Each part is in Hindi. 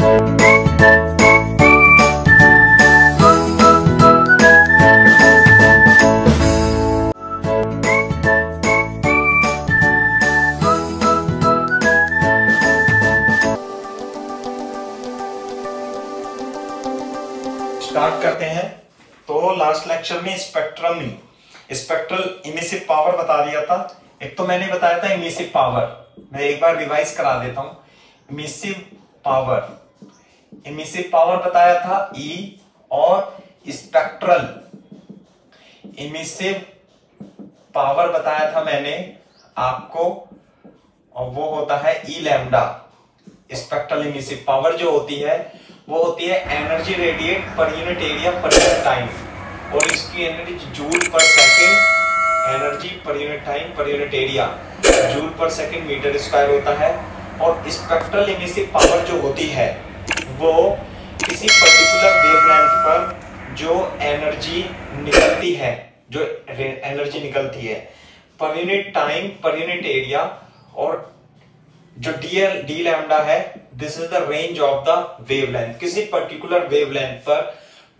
स्टार्ट करते हैं। तो लास्ट लेक्चर में स्पेक्ट्रल इमिसिव पावर बता दिया था। एक तो मैंने बताया था इमिसिव पावर, मैं एक बार रिवाइज करा देता हूं। इमिसिव पावर बताया था E, और स्पेक्ट्रल इमिसिव पावर बताया था मैंने आपको, और वो होता है E lambda. Spectral emissive power जो होती है वो होती है energy radiate per unit area per unit time, और इसकी energy joule per second, energy per unit time per unit area joule per second metre square होता है। और स्पेक्ट्रल इमिसिव पावर जो होती है वो किसी पर्टिकुलर वेवलेंथ पर जो एनर्जी निकलती है per unit time per unit area, और जो डी लैम्डा है this is the range of the wavelength. किसी particular wavelength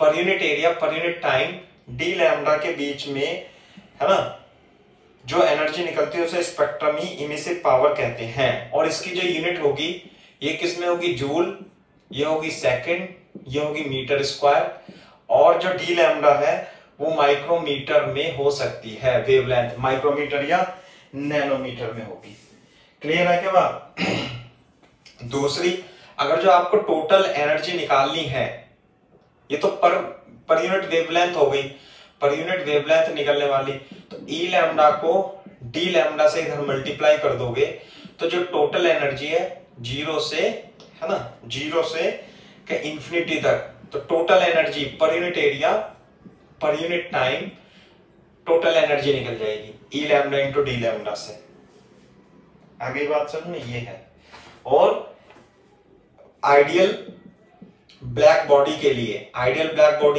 per unit area per unit time D lambda के बीच में, है ना, जो एनर्जी निकलती है उसे स्पेक्ट्रम ही इमिसिव पावर कहते हैं। और इसकी जो यूनिट होगी ये किसमें होगी, जूल, ये होगी सेकंड, ये होगी मीटर स्क्वायर, और जो डी लैम्डा है वो माइक्रोमीटर में हो सकती है वेवलेंथ, माइक्रोमीटर या नैनोमीटर में होगी। क्लियर है क्या बात? दूसरी, अगर जो आपको टोटल एनर्जी निकालनी है, ये तो पर यूनिट वेवलेंथ हो गई, पर यूनिट वेवलेंथ निकलने वाली, तो ई लैम्डा को डी लैम्डा से इधर मल्टीप्लाई कर दोगे तो जो टोटल एनर्जी है जीरो से, है ना, जीरो से इंफिनिटी तक, तो total energy per unit area per unit time total energy निकल जाएगी ई लैम्डा इंटू डी लैम्डा से। आगे बात समझ में ये है। और आइडियल ब्लैक बॉडी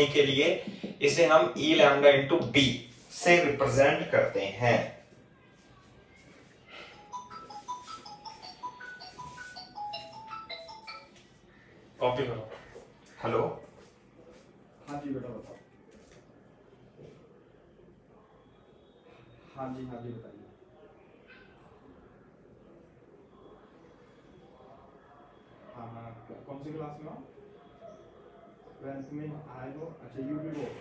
के लिए इसे हम ई लैम्डा इंटू बी से रिप्रेजेंट करते हैं। कॉपी करो। हेलो, हाँ जी बेटा बताओ। हाँ जी बताइए। हाँ, कौन सी क्लास में हो? 12th में आए हो? अच्छा, यूपी बोर्ड,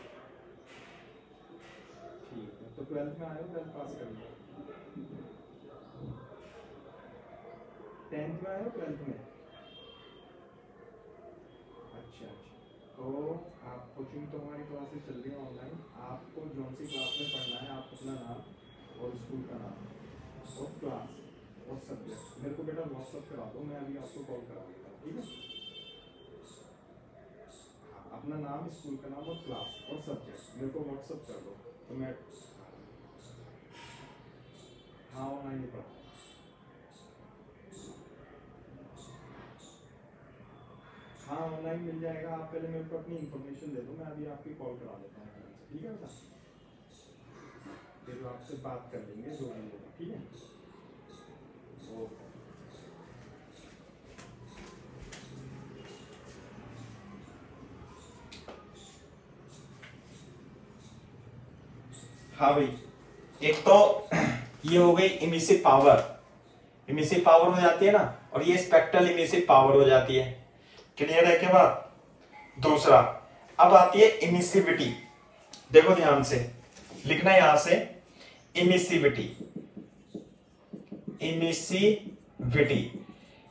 ठीक है। तो 12th में आए हो, 12th पास कर लो। 10th में आए हो, 12th में? अच्छा, तो आप कोचिंग, तो हमारी क्लासेस चल रही है ऑनलाइन। आपको जो सी क्लास में पढ़ना है, आप अपना नाम और स्कूल का नाम और क्लास और सब्जेक्ट मेरे को बेटा व्हाट्सअप करा दो, मैं अभी आपको कॉल करा देता हूँ, ठीक है? अपना नाम, स्कूल का नाम और क्लास और सब्जेक्ट मेरे को व्हाट्सअप कर दो, तो मैं, हाँ, ऑनलाइन ही पढ़ा। हाँ, ऑनलाइन मिल जाएगा। आप पहले मेरे को अपनी इन्फॉर्मेशन दे दो, मैं अभी आपकी कॉल करा देता हूँ, ठीक है बेटा? फिर आपसे बात कर लेंगे जो भी होगा, ठीक है? ओके। हाँ भाई, एक तो ये हो गई इमिसिव पावर हो जाती है ना, और ये स्पेक्ट्रल इमिसिव पावर हो जाती है। क्लियर है क्या बात? दूसरा, अब आती है इमिसिविटी। देखो ध्यान से लिखना है यहां से, इमिसिविटी।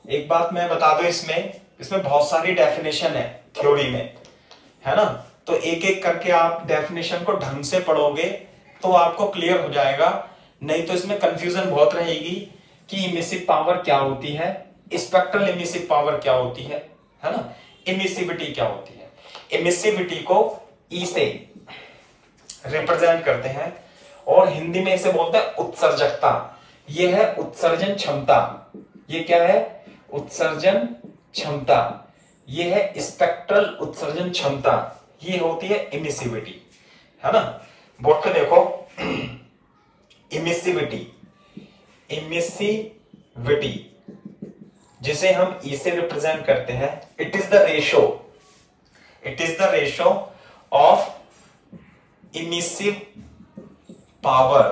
एक बात मैं बता दूं, इसमें बहुत सारी डेफिनेशन है थ्योरी में, है ना, तो एक एक करके आप डेफिनेशन को ढंग से पढ़ोगे तो आपको क्लियर हो जाएगा। नहीं तो इसमें कंफ्यूजन बहुत रहेगी कि इमिसिव पावर क्या होती है, स्पेक्ट्रल इमिसिव पावर क्या होती है ना, इमिसिविटी क्या होती है। इमिसिविटी को ई से रिप्रेजेंट करते हैं, और हिंदी में इसे बोलते हैं उत्सर्जकता। ये है उत्सर्जन क्षमता। ये क्या है? उत्सर्जन क्षमता। ये है स्पेक्ट्रल उत्सर्जन क्षमता। ये होती है इमिसिविटी, है ना। बोर्ड पे देखो, इमिसिविटी जिसे हम E से रिप्रेजेंट करते हैं, it is the ratio of emissive power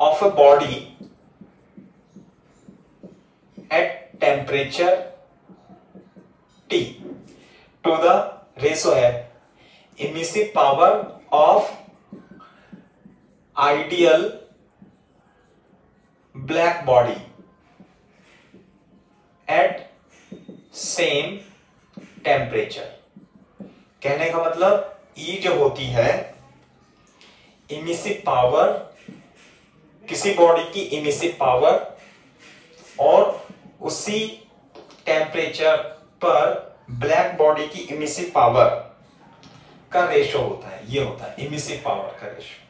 of a body at temperature T to the ratio है emissive power of ideal black body at same temperature. कहने का मतलब E जो होती है इमिसिव पावर, किसी बॉडी की इमिसिव पावर और उसी टेम्परेचर पर ब्लैक बॉडी की इमिसिव पावर का रेशो होता है, ये होता है इमिसिव पावर का रेशो।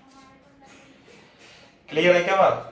क्लियर है क्या बात?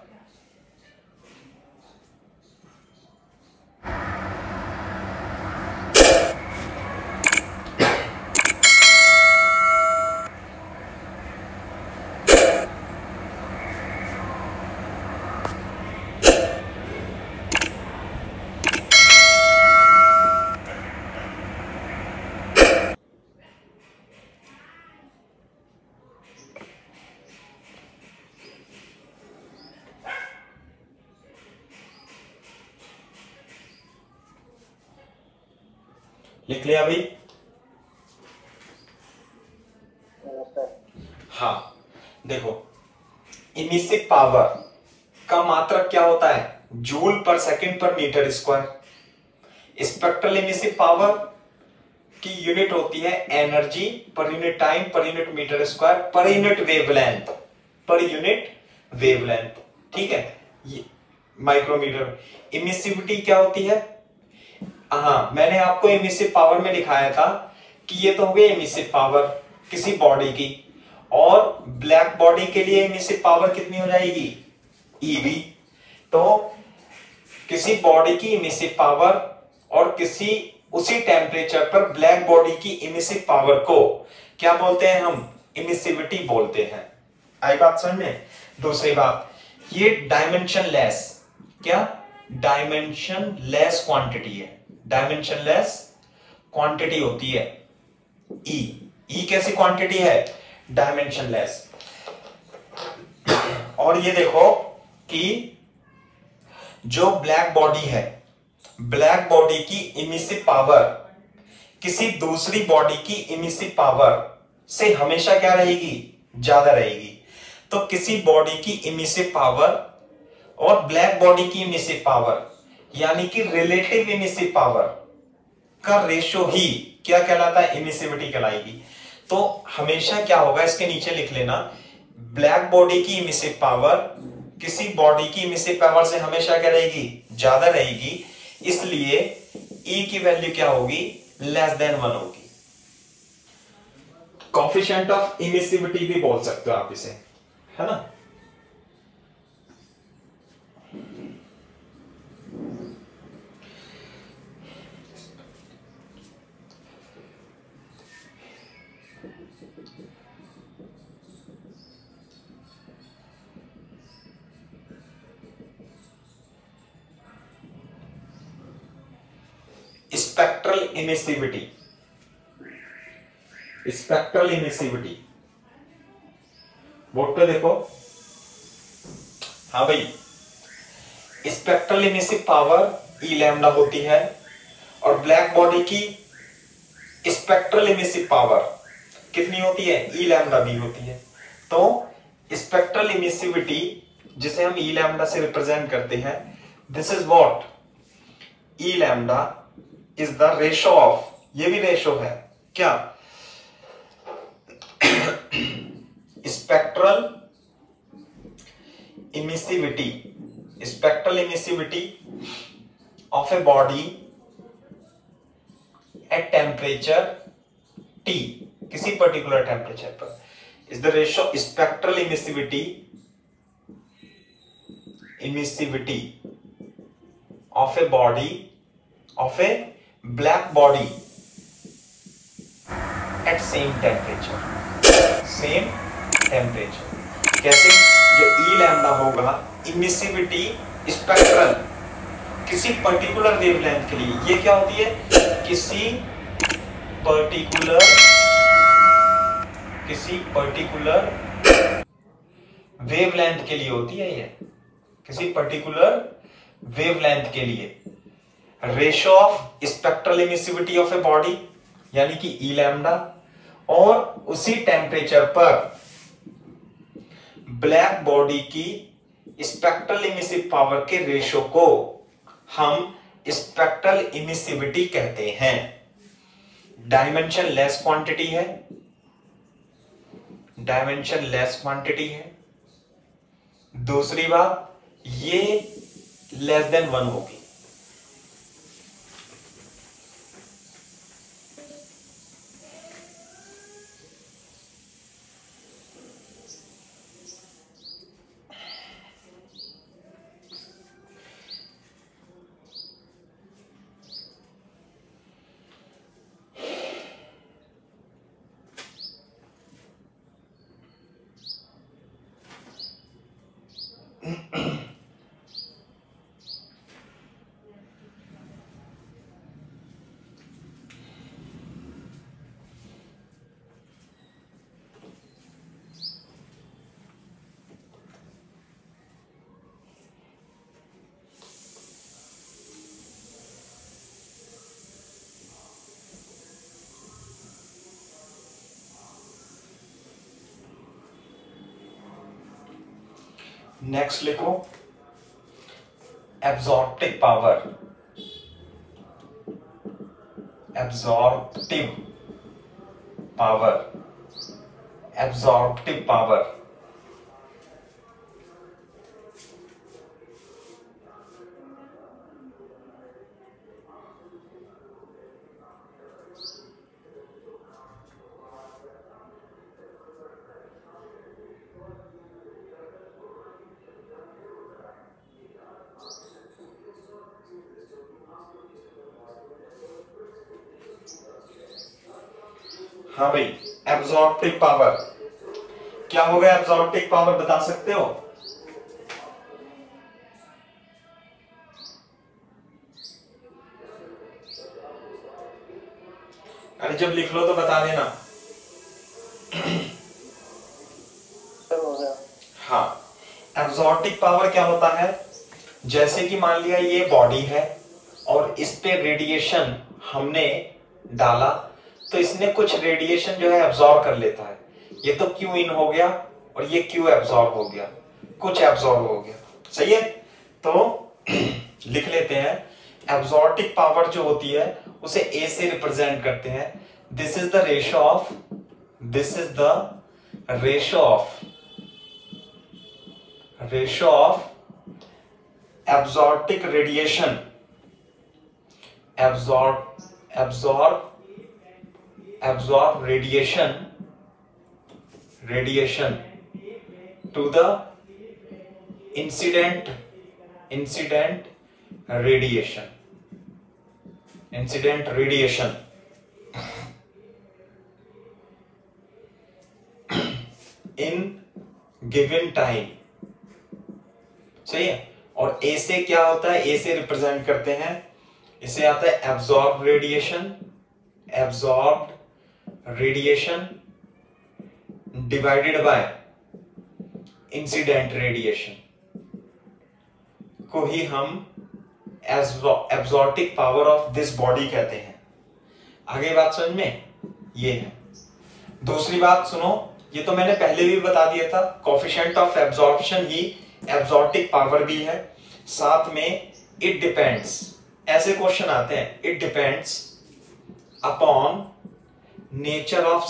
लिख लिया भाई? हाँ, देखो इमिसिव पावर का मात्रक क्या होता है? Joule per second per metre square. Spectral emissive power की यूनिट होती है energy per unit time per unit metre square per unit wavelength. ठीक है, ये माइक्रोमीटर। इमिसिविटी क्या होती है? हाँ, मैंने आपको इमिसिव पावर में दिखाया था कि ये तो हो गई इमिसिव पावर किसी बॉडी की, और ब्लैक बॉडी के लिए इमिसिव पावर कितनी हो जाएगी? ईवी। तो किसी बॉडी की इमिसिव पावर और किसी उसी टेम्परेचर पर ब्लैक बॉडी की इमिसिव पावर को क्या बोलते हैं? हम इमिसिविटी बोलते हैं। आई बात समझ में? दूसरी बात, ये डायमेंशनलेस, क्या डायमेंशनलेस क्वांटिटी है, डायमेंशनलेस क्वांटिटी होती है ई कैसी क्वांटिटी है? डायमेंशनलेस। और ये देखो कि जो ब्लैक बॉडी है, ब्लैक बॉडी की इमिसिव पावर किसी दूसरी बॉडी की इमिसिव पावर से हमेशा क्या रहेगी? ज्यादा रहेगी। तो किसी बॉडी की इमिसिव पावर और ब्लैक बॉडी की इमिसिव पावर यानी कि रिलेटिव इमिसिव पावर का रेशो ही क्या कहलाता है? इमिसिविटी कहलाएगी। तो हमेशा क्या होगा, इसके नीचे लिख लेना, ब्लैक बॉडी की इमिसिव पावर किसी बॉडी की इमिसिव पावर से हमेशा क्या रहेगी? ज्यादा रहेगी। इसलिए E की वैल्यू क्या होगी? लेस देन 1 होगी। कोएफिशिएंट ऑफ इमिसिविटी भी बोल सकते हो आप इसे, है ना? स्पेक्ट्रल इमिसिविटी बोर्ड पे देखो। हाँ भाई, स्पेक्ट्रल इमिसिव पावर ई लैम्डा होती है और ब्लैक बॉडी की स्पेक्ट्रल इमिसिव पावर कितनी होती है? ई लैम्डा भी होती है। तो स्पेक्ट्रल इमिसिविटी जिसे हम ई लैम्डा से रिप्रेजेंट करते हैं, this is what? E lambda is the ratio of, ये भी रेशो है क्या? Spectral emissivity of a body at temperature T, किसी पर्टिकुलर टेम्परेचर पर, is the ratio spectral emissivity of a body of A black body at same temperature. कैसे? जो ई लैम्डा होगा इमिसिविटी स्पेक्ट्रल किसी पर्टिकुलर वेवलेंथ के लिए, ये क्या होती है, किसी पर्टिकुलर वेवलेंथ के लिए होती है, ये किसी पर्टिकुलर वेवलेंथ के लिए। Ratio of spectral emissivity of a body यानी कि ई लैम्डा, और उसी टेम्परेचर पर ब्लैक बॉडी की स्पेक्ट्रल इमिसिव पावर के रेशियो को हम स्पेक्ट्रल इमिसिविटी कहते हैं। डायमेंशन लेस क्वांटिटी है, डायमेंशन लेस क्वांटिटी है। दूसरी बात, ये लेस देन 1 होगी। नेक्स्ट लिखो absorptive power, absorptive power, absorptive power. हाँ भाई, एब्जॉर्प्टिव पावर क्या होगा? एब्जॉर्प्टिव पावर बता सकते हो? अरे जब लिख लो तो बता देना। हाँ, एब्जॉर्प्टिव पावर क्या होता है? जैसे कि मान लिया ये बॉडी है और इस पे रेडिएशन हमने डाला, तो इसने कुछ रेडिएशन जो है एब्जॉर्ब कर लेता है। ये तो क्यू इन हो गया और ये क्यू एब्जॉर्ब हो गया, कुछ एब्जॉर्ब हो गया। सही है, तो लिख लेते हैं एब्जॉर्प्टिव पावर जो होती है उसे ए से रिप्रेजेंट करते हैं। This is the ratio of, this is the ratio of absorptive radiation, absorb radiation to the incident radiation in given time। सही है। और ए से क्या होता है? ए से रिप्रेजेंट करते हैं, इसे आता है absorb radiation divided by incident radiation को ही हम absorptive power of this body कहते हैं। आगे बात समझ में ये है। दूसरी बात सुनो, ये तो मैंने पहले भी बता दिया था, coefficient of absorption he absorptive power भी है। साथ में इट डिपेंड्स, ऐसे क्वेश्चन आते हैं, it depends upon nature of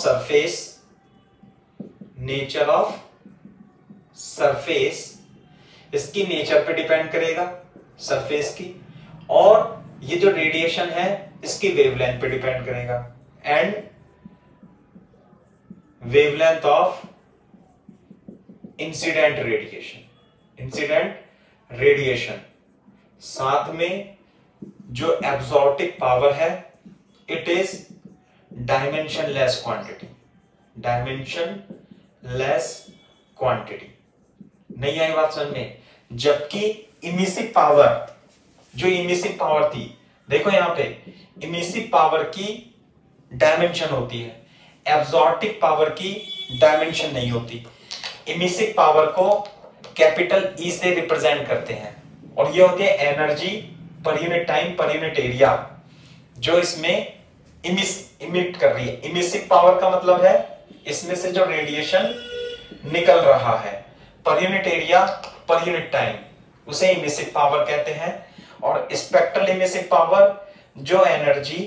surface, इसकी नेचर पे डिपेंड करेगा सरफेस की, और ये जो रेडिएशन है इसकी वेवलेंथ पे डिपेंड करेगा, and wavelength of incident radiation. साथ में जो एब्जॉर्प्टिव पावर है इट इज डायमेंशनलेस क्वांटिटी। नहीं आई बात समझ में? जबकि इमिसिव पावर, जो इमिसिव पावर थी, देखो यहां पे इमिसिव पावर की डायमेंशन होती है, एब्जॉर्प्टिव पावर की डायमेंशन नहीं होती। इमिसिव पावर को कैपिटल ई से रिप्रेजेंट करते हैं और ये होती है energy per unit time per unit area, जो इसमें इमिट कर रही है। इमिसिव पावर का मतलब है इसमें से जो रेडिएशन निकल रहा है, per unit area per unit time, उसे इमिसिव पावर कहते हैं। और स्पेक्ट्रल इमिसिव पावर जो energy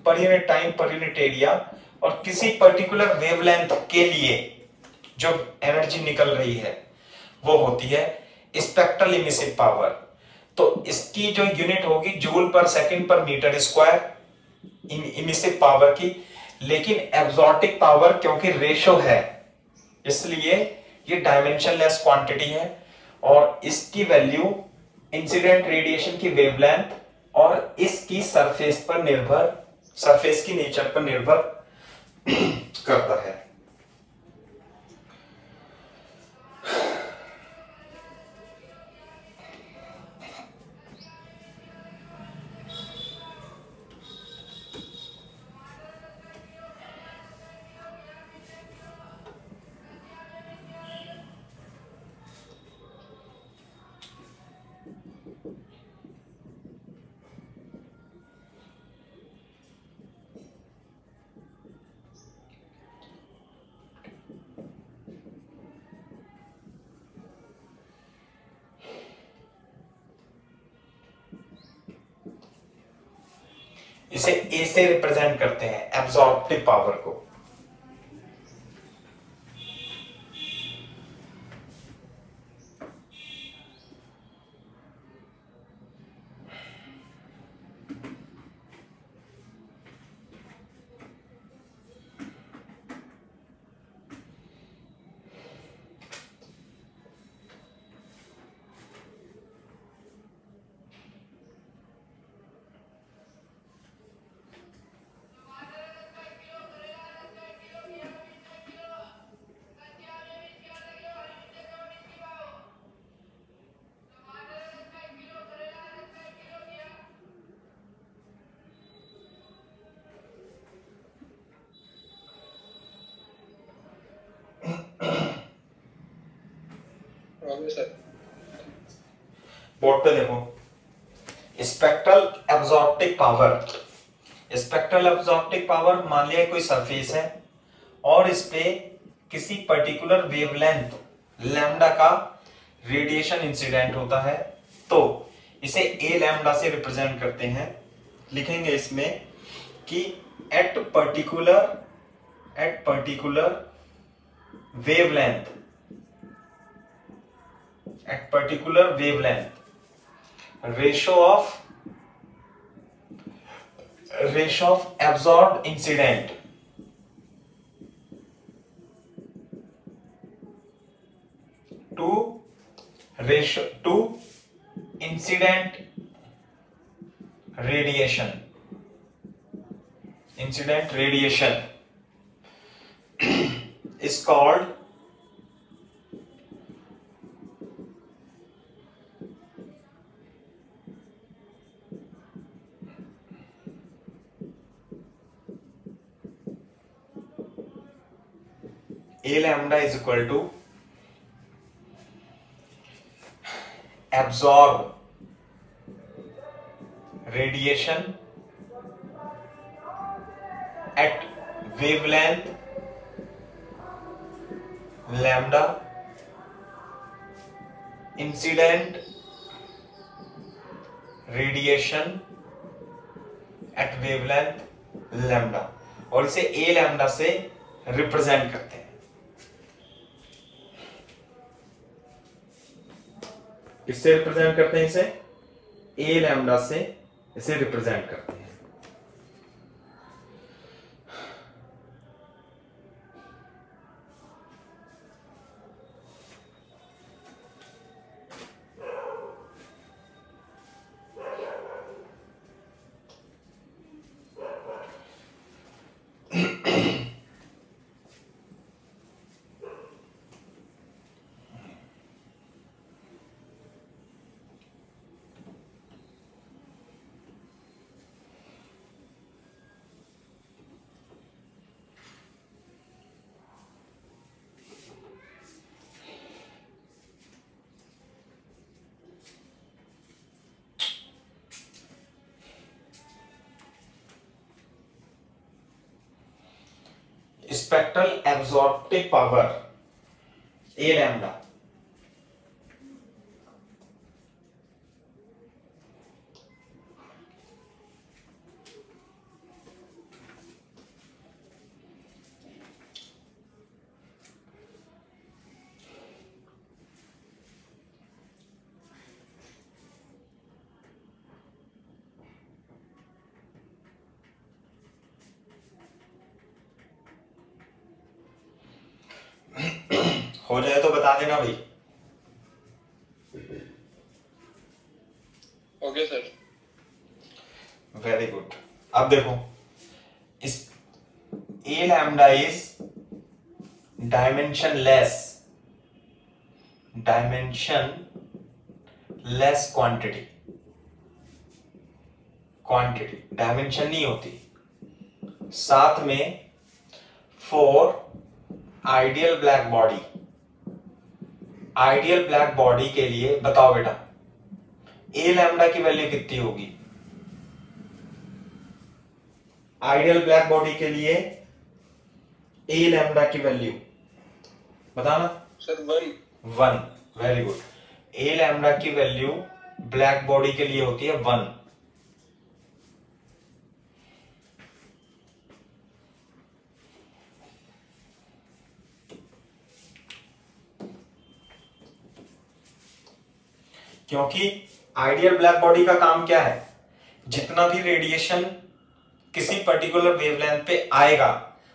per unit time per unit area और किसी पर्टिकुलर वेवलेंथ के लिए जो एनर्जी निकल रही है वो होती है स्पेक्ट्रल इमिसिव पावर। तो इसकी जो यूनिट होगी joule per second per metre square emissive power की। लेकिन एब्जॉर्प्टिव पावर क्योंकि रेशो है इसलिए ये डायमेंशनलेस क्वांटिटी है और इसकी वैल्यू इंसिडेंट रेडिएशन की वेवलेंथ और इसकी सरफेस पर निर्भर, सरफेस की नेचर पर निर्भर करता है। इसे ए से रिप्रेजेंट करते हैं एब्जॉर्प्टिव पावर को। बोर्ड पे देखो, spectral absorptive power. Spectral absorptive power, मान लिया कोई सरफेस है और इस पे किसी पर्टिकुलर वेवलेंथ लैम्डा का रेडिएशन इंसिडेंट होता है तो इसे ए लैम्डा से रिप्रेजेंट करते हैं। लिखेंगे इसमें कि at particular wavelength ratio of absorbed incident to ratio to incident radiation is called A lambda is equal to absorb radiation at wavelength lambda, incident radiation at wavelength lambda, और इसे A lambda से रिप्रेजेंट करते हैं। किससे रिप्रेजेंट करते हैं? इसे ए लैम्डा से इसे रिप्रेजेंट करते हैं। Spectral absorptive power A lambda, हो जाए तो बता देना भाई। Okay sir. Very good. अब देखो, इस A lambda is dimensionless quantity dimension नहीं होती। साथ में फॉर आइडियल ब्लैक बॉडी के लिए बताओ बेटा, ए लैम्डा की वैल्यू कितनी होगी? आइडियल ब्लैक बॉडी के लिए ए लैम्डा की वैल्यू बताना sir. 1। Very good. A lambda की वैल्यू ब्लैक बॉडी के लिए होती है 1। क्योंकि आइडियल ब्लैक बॉडी का काम क्या है? जितना भी रेडिएशन किसी पर्टिकुलर वेवलेंथ पे आएगा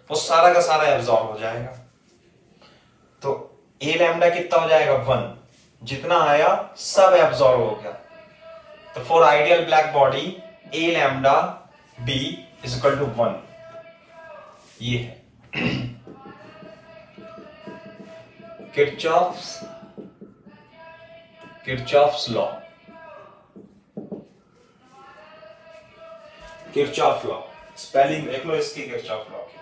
वो सारा का सारा एब्जॉर्ब हो जाएगा। तो ए लैम्डा कितना हो जाएगा? 1। जितना आया सब एब्जॉर्ब हो गया। तो for ideal black body A lambda B is equal to 1। ये है Kirchhoff's law. Kirchhoff law spelling देख लो इसकी, किरचॉफ लॉ की।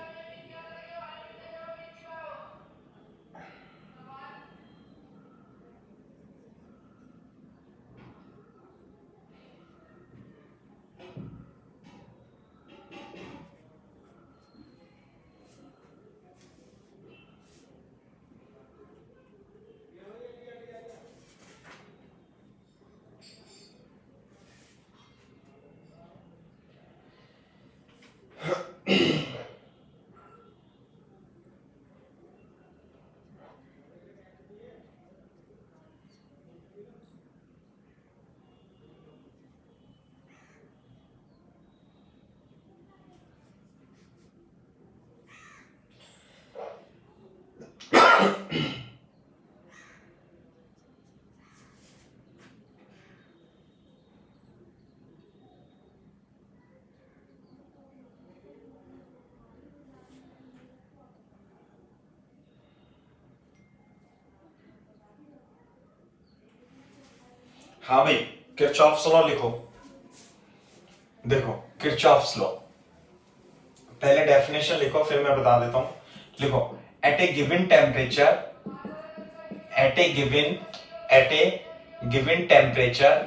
हाँ भाई, किरचॉफ्स लॉ लिखो। देखो किरचॉफ्स लॉ, पहले डेफिनेशन लिखो फिर मैं बता देता हूं। लिखो, at a given temperature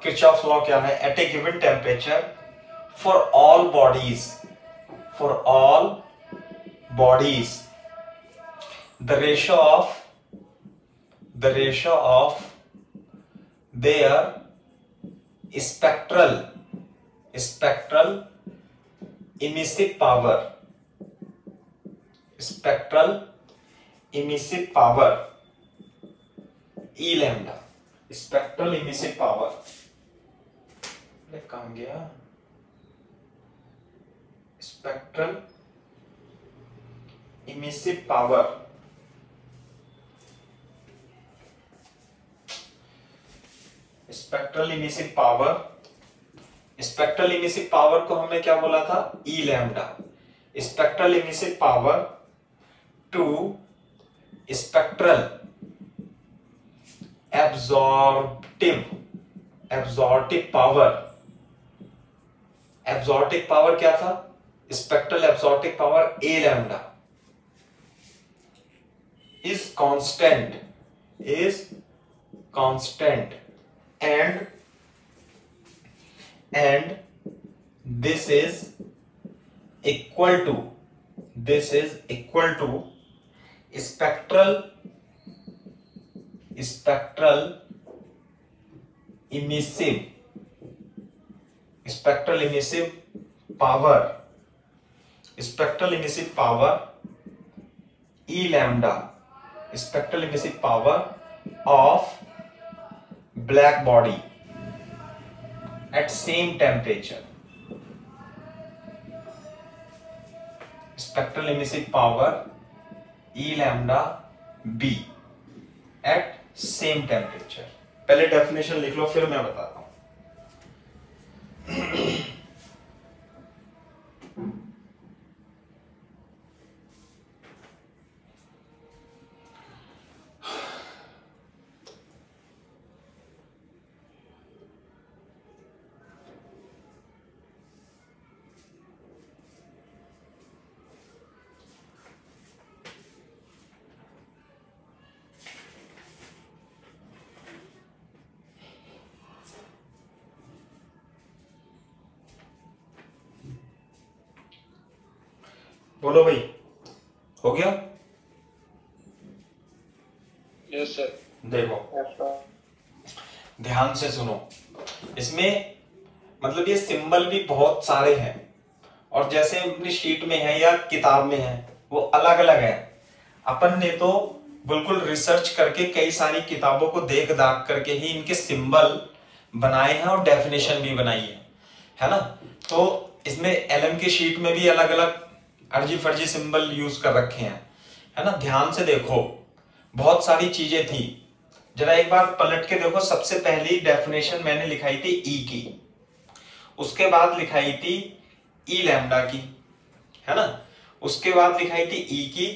Kirchhoff's law क्या है? At a given temperature for all bodies the ratio of their spectral emissive power E lambda, spectral emissive power कहाँ गया? spectral emissive power spectral emissive power को हमने क्या बोला था? E lambda. Spectral emissive power to spectral absorptive power क्या था? Spectral absorptive power A lambda is constant and this is equal to, this is equal to spectral emissive power, E lambda, spectral emissive power of black body at same temperature. Spectral emissive power E lambda B at same temperature. पहले डेफिनेशन लिख लो फिर मैं बताता हूं। बोलो भाई, हो गया? Yes sir. देखो ध्यान से सुनो, इसमें मतलब ये सिंबल भी बहुत सारे हैं और जैसे अपनी शीट में है या किताब में है वो अलग अलग है। अपन ने तो बिल्कुल रिसर्च करके कई सारी किताबों को देख दाख करके ही इनके सिंबल बनाए हैं और डेफिनेशन भी बनाई है ना। तो इसमें एलएम की शीट में भी अलग अलग अर्जी फर्जी सिंबल यूज कर रखे हैं, है ना। ध्यान से देखो, बहुत सारी चीजें थी, जरा एक बार पलट के देखो। सबसे पहली डेफिनेशन मैंने लिखाई थी ई की, उसके बाद लिखाई थी ई लैम्डा की, है ना। उसके बाद लिखाई थी ई की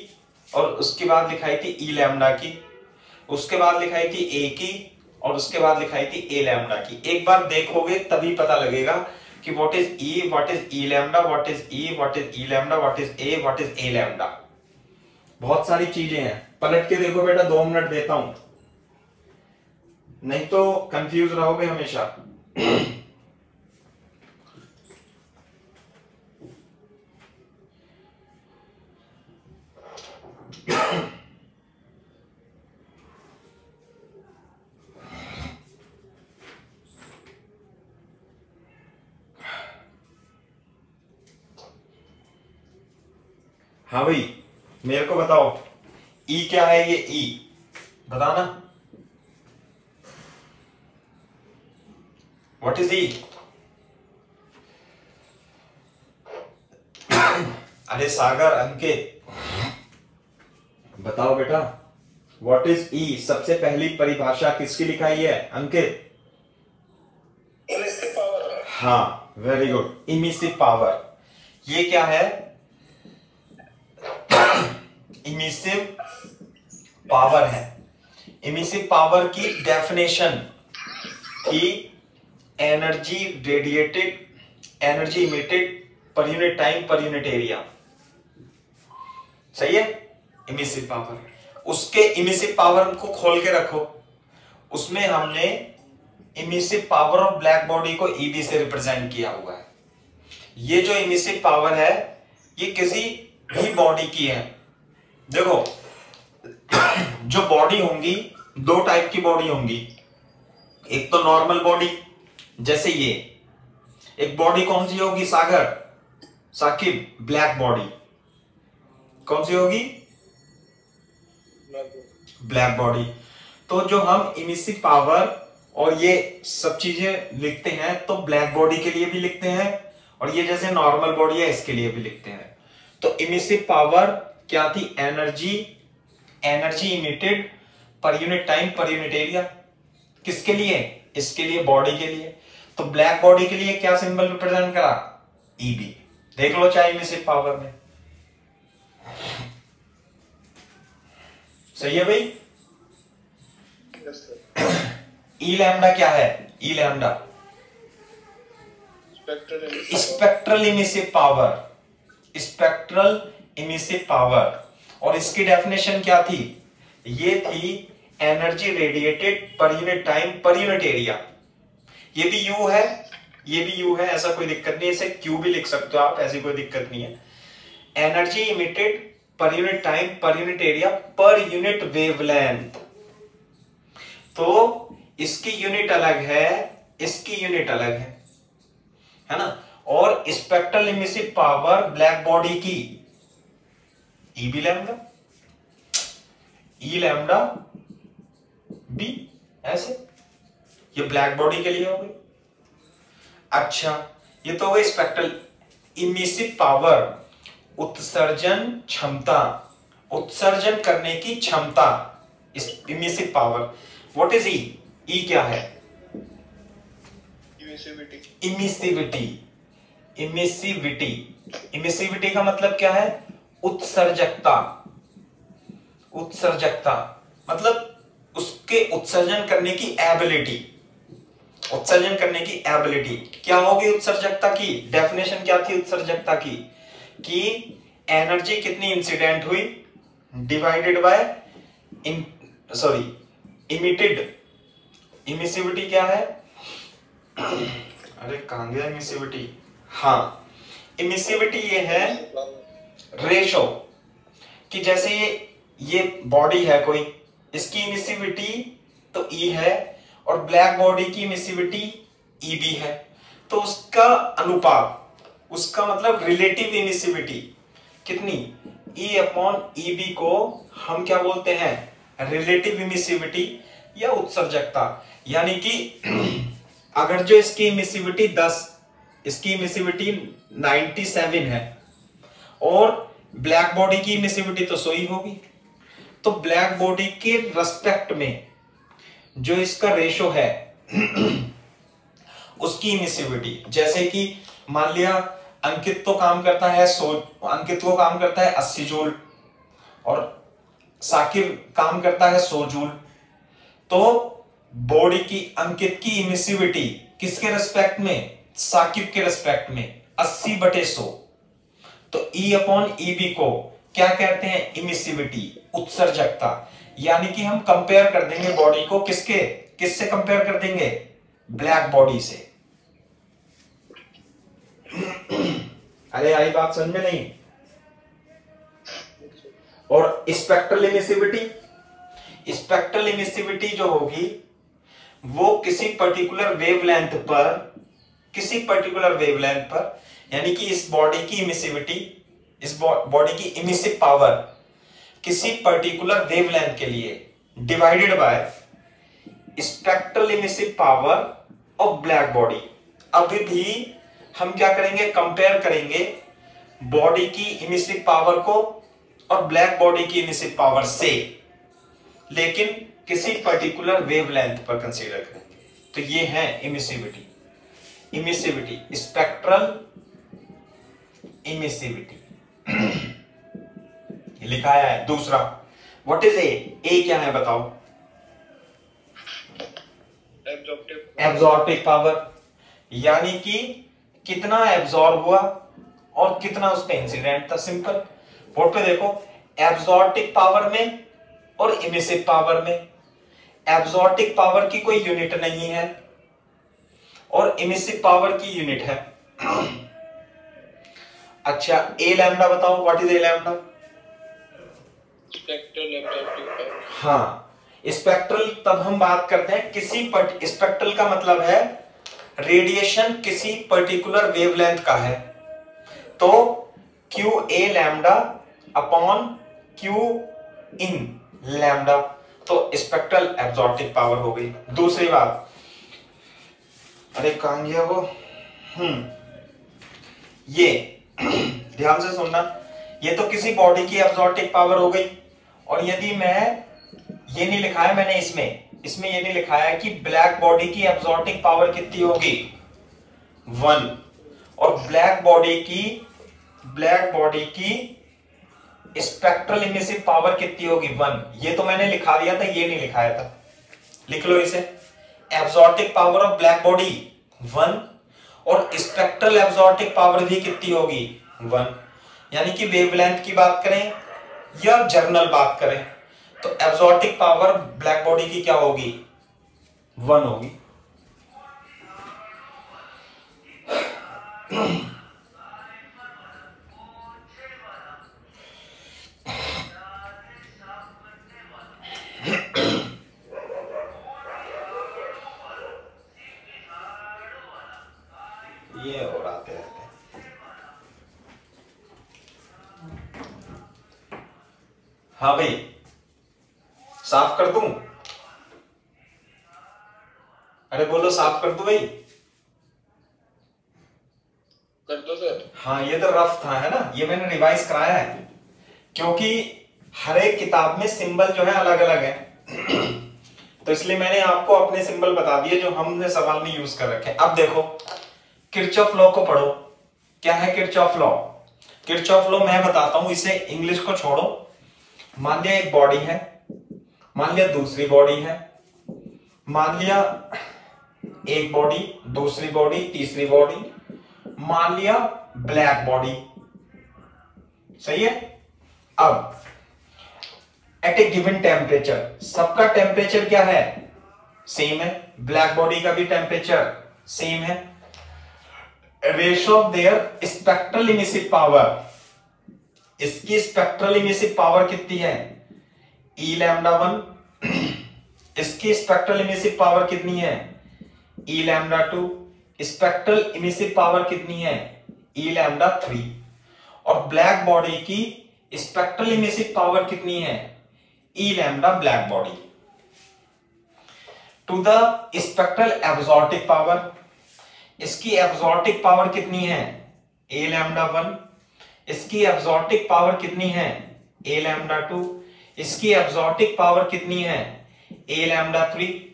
और उसके बाद लिखाई थी ई लैम्डा की, उसके बाद लिखाई थी ए की और उसके बाद लिखाई थी ए लैम्डा की। एक बार देखोगे तभी पता लगेगा कि what is E, what is E lambda, what is E, what is E lambda, what is a, what is a lambda. बहुत सारी चीजें हैं, पलट के देखो बेटा, 2 मिनट देता हूं, नहीं तो कंफ्यूज रहोगे हमेशा। हाँ भाई, मेरे को बताओ ई क्या है? ये ई बताना, व्हाट इज ई? अरे सागर, अंकित, बताओ बेटा, व्हाट इज ई? सबसे पहली परिभाषा किसकी लिखाई है अंकित? Emissive power. हाँ, वेरी गुड, इमिसिव पावर। ये क्या है? इमिसिव पावर है। इमिसिव पावर की डेफिनेशन की energy radiated, energy emitted per unit time per unit area. सही है, इमिसिव पावर। उसके इमिसिव पावर को खोल के रखो, उसमें हमने emissive power of black body को ईबी से रिप्रेजेंट किया हुआ है। ये जो इमिसिव पावर है ये किसी भी बॉडी की है। देखो, जो बॉडी होंगी, 2 टाइप की बॉडी होंगी। एक तो नॉर्मल बॉडी, जैसे ये एक बॉडी कौन सी होगी सागर, साकिब? ब्लैक बॉडी कौन सी होगी? Black body. तो जो हम इमिसिव पावर और ये सब चीजें लिखते हैं तो ब्लैक बॉडी के लिए भी लिखते हैं और ये जैसे नॉर्मल बॉडी है इसके लिए भी लिखते हैं। तो इमिसिव पावर क्या थी? Energy, energy emitted per unit time per unit area. किसके लिए? इसके लिए, बॉडी के लिए। तो ब्लैक बॉडी के लिए क्या सिंबल रिप्रेजेंट करा? ईबी। देख लो चाहे इमिसिव पावर में। सही है भाई? ई लैम्डा क्या है? E lambda spectral emissive power, spectral emissive power. और इसकी डेफिनेशन क्या थी? ये थी energy radiated per unit time per unit area. ये भी यू है ये भी यू है, ऐसा कोई दिक्कत नहीं है, इसे क्यू भी लिख सकते हो आप, ऐसी कोई दिक्कत नहीं है। Energy emitted per unit time per unit area per unit wavelength. तो इसकी यूनिट अलग है, इसकी यूनिट अलग है ना। और spectral emissive power black body की ई बी लैम्डा, ई लैम्डा बी, ऐसे ये ब्लैक बॉडी के लिए हो गई। अच्छा, ये तो हो गई स्पेक्ट्रल इमिसिव पावर, उत्सर्जन क्षमता, उत्सर्जन करने की क्षमता, इमिसिव पावर। व्हाट इज ई? ई क्या है? इमिसिविटी। इमिसिविटी, इमिसिविटी का मतलब क्या है? उत्सर्जकता। उत्सर्जकता मतलब उसके उत्सर्जन करने की एबिलिटी, उत्सर्जन करने की एबिलिटी क्या होगी उत्सर्जकता की? डेफिनेशन क्या थी उत्सर्जकता की? कि एनर्जी कितनी इंसिडेंट हुई डिवाइडेड बाय इमिटेड। इमिसिविटी क्या है? अरे कहां गया इमिसिविटी? हाँ, इमिसिविटी ये है रेशो कि जैसे ये बॉडी है कोई, इसकी इमिसिविटी तो ई है और ब्लैक बॉडी की इमिसिविटी ई बी है, तो उसका अनुपात, उसका मतलब रिलेटिव इमिसिविटी कितनी? ई अपॉन ई बी को हम क्या बोलते हैं? रिलेटिव इमिसिविटी या उत्सर्जकता। यानी कि अगर जो इसकी इमिसिविटी 10, इसकी इमिसिविटी 97 है और ब्लैक बॉडी की इमिसिविटी तो 100 ही होगी, तो ब्लैक बॉडी के रेस्पेक्ट में जो इसका रेशो है उसकी इमिसिविटी, जैसे कि मान लिया अंकित तो काम करता है 100, अंकित को काम करता है 80 जूल और साकिब काम करता है 100 जूल, तो बॉडी की अंकित की इमिसिविटी किसके रेस्पेक्ट में? साकिब के रेस्पेक्ट में 80/100। तो E अपॉन ई बी को क्या कहते हैं? इमिसिविटी, उत्सर्जकता। यानी कि हम कंपेयर कर देंगे बॉडी को किसके, किससे कंपेयर कर देंगे? ब्लैक बॉडी से। अरे आई बात समझ में नहीं? और स्पेक्ट्रल इमिसिविटी, स्पेक्ट्रल इमिसिविटी जो होगी वो किसी पर्टिकुलर वेवलेंथ पर, किसी पर्टिकुलर वेवलेंथ पर, यानी कि इस बॉडी की इमिसिविटी, इस बॉडी की इमिसिव पावर किसी पर्टिकुलर वेवलेंथ के लिए divided by spectral emissive power of black body. अभी भी हम क्या करेंगे? कंपेयर करेंगे बॉडी की इमिसिव पावर को और ब्लैक बॉडी की इमिसिव पावर से, लेकिन किसी पर्टिकुलर वेवलेंथ पर कंसीडर करेंगे। तो ये है इमिसिविटी। इमिसिविटी, स्पेक्ट्रल इमिसिविटी लिखा है। दूसरा व्हाट इज ए? ए क्या है बताओ? एब्जॉर्प्टिव पावर, यानी कि कितना एब्जॉर्ब हुआ और कितना उस पे इंसिडेंट था। सिंपल, बोर्ड पे देखो, एब्जॉर्प्टिव पावर में और इमिसिव पावर में। एब्जॉर्प्टिव पावर की कोई यूनिट नहीं है और इमिसिव पावर की यूनिट है। अच्छा, ए लैम्डा बताओ, what is a lambda? Spectral absorptive power. हाँ, स्पेक्ट्रल तब हम बात करते हैं किसी स्पेक्ट्रल का मतलब है रेडिएशन किसी पर्टिकुलर वेवलेंथ का है, तो Q A lambda upon Q in lambda, तो स्पेक्ट्रल एब्जॉर्प्टिव पावर हो गई। दूसरी बात, अरे कहां गया वो? ये ध्यान से सुनना, ये तो किसी बॉडी की एब्जॉर्प्टिव पावर हो गई। और यदि मैं ये नहीं लिखा है मैंने इसमें ये नहीं लिखा है कि ब्लैक बॉडी की एब्जॉर्प्टिव पावर कितनी होगी? 1, और ब्लैक बॉडी की स्पेक्ट्रल इमिसिव पावर कितनी होगी? 1। ये तो मैंने लिखा दिया था, ये नहीं लिखाया था, लिख लो इसे। Absorptive power of black body 1 और स्पेक्ट्रल एब्जॉर्प्टिव पावर भी कितनी होगी? 1। यानी कि वेवलेंथ की बात करें या जर्नल बात करें तो एब्जॉर्प्टिव पावर ब्लैक बॉडी की क्या होगी? 1 होगी। ये और आते रहते हैं। हाँ भाई, साफ कर दूं? अरे बोलो, साफ कर दूं भाई? कर दो सर। हाँ, ये तो रफ था, है ना, ये मैंने रिवाइज कराया है, क्योंकि हर एक किताब में सिंबल जो है अलग अलग है। तो इसलिए मैंने आपको अपने सिंबल बता दिए जो हमने सवाल में यूज कर रखे हैं। अब देखो, किरचॉफ लॉ को पढ़ो। क्या है किरचॉफ लॉ? किरचॉफ लॉ मैं बताता हूं, इसे इंग्लिश को छोड़ो। मान लिया एक बॉडी है, मान लिया दूसरी बॉडी है, मान लिया एक बॉडी, दूसरी बॉडी, तीसरी बॉडी, मान लिया ब्लैक बॉडी। सही है? अब एट ए गिवन टेम्परेचर, सबका टेम्परेचर क्या है? सेम है। ब्लैक बॉडी का भी टेम्परेचर सेम है। Ratio of their spectral emissive power, इसकी स्पेक्ट्रल इमिसिव पावर कितनी है? E lambda 1। इसकी स्पेक्ट्रल इमिसिव पावर कितनी है? E lambda 2। Spectral emissive power कितनी है? E lambda 3। और ब्लैक बॉडी की स्पेक्ट्रल इमिसिव पावर कितनी है? E lambda black body. To the spectral एब्जॉर्टिक power, इसकी एब्जॉर्टिक पावर कितनी है? ए लैम्डा 1। इसकी एब्जॉर्टिक पावर कितनी है? ए लैम्डा 2। इसकी एब्जॉर्टिक पावर कितनी है? ए लैम्डा 3।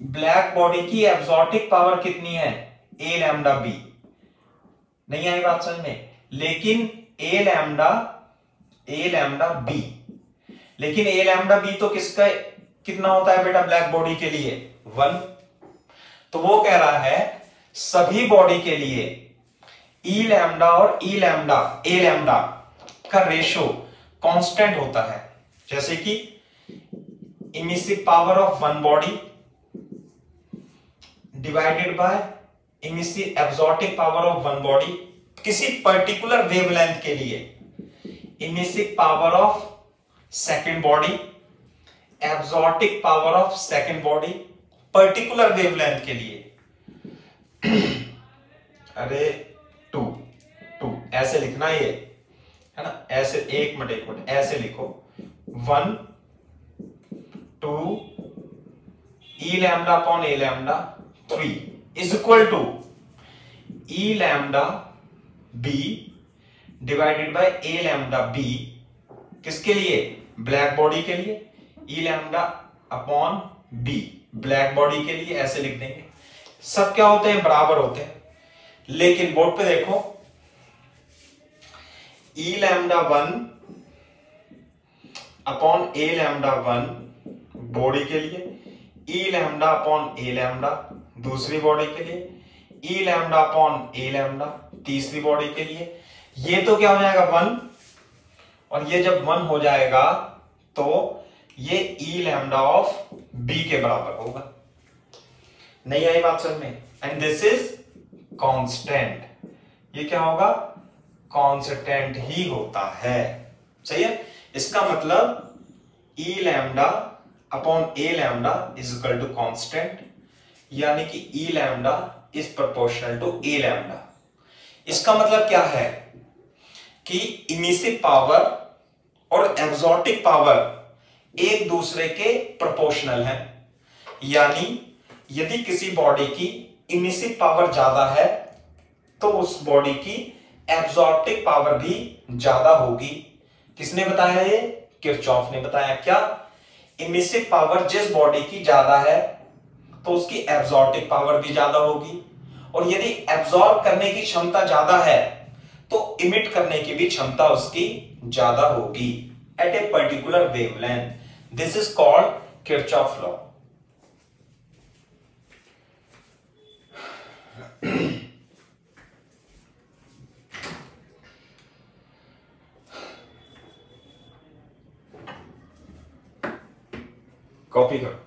ब्लैक बॉडी की एब्जॉर्टिक पावर कितनी है? ए लैम्डा बी। नहीं आई बात समझ में? लेकिन ए लैम्डा बी, लेकिन ए लैम्डा बी तो किसका कितना होता है बेटा ब्लैक बॉडी के लिए? 1। तो वो कह रहा है सभी बॉडी के लिए ई लैम्डा और ए लैम्डा का रेशियो कांस्टेंट होता है। जैसे कि emissive power of one body divided by emissive absorptive power of one body, किसी पर्टिकुलर वेवलेंथ के लिए emissive power of second body, absorptive power of second body, particular wavelength के लिए। अरे टू ऐसे लिखना ये, है ना, ऐसे। एक मिनट ऐसे लिखो, 1 2 E lambda upon A lambda 3 is equal to E lambda B divided by A lambda B. किसके लिए? ब्लैक बॉडी के लिए। E lambda upon B black body के लिए। ऐसे लिख देंगे। सब क्या होते हैं? बराबर होते हैं। लेकिन बोर्ड पे देखो, ई lambda 1 upon A lambda 1 body के लिए, E lambda upon A lambda दूसरी बॉडी के लिए, E lambda upon A lambda तीसरी बॉडी के लिए। ये तो क्या हो जाएगा? 1। और ये जब 1 हो जाएगा तो ये ई लैम्डा ऑफ बी के बराबर होगा। नहीं आई बात समझ में? And this is constant. ये क्या होगा? कांस्टेंट ही होता है। सही है? इसका मतलब E lambda upon A lambda is equal to constant, यानी कि E lambda is proportional to A lambda. इसका मतलब क्या है कि इमिसिव पावर और एब्जॉर्टिक पावर एक दूसरे के प्रोपोर्शनल है। यानी यदि किसी बॉडी की इमिसिव पावर ज्यादा है तो उस बॉडी की एब्जॉर्प्टिक पावर भी ज्यादा होगी। किसने बताया? ये किरचॉफ ने बताया। क्या? इमिसिव पावर जिस बॉडी की ज्यादा है तो उसकी एब्जॉर्प्टिक पावर भी ज्यादा होगी, और यदि एब्जॉर्ब करने की क्षमता ज्यादा है तो इमिट करने की भी क्षमता उसकी ज्यादा होगी at a particular wavelength. This is called Kirchhoff law. Copy करो।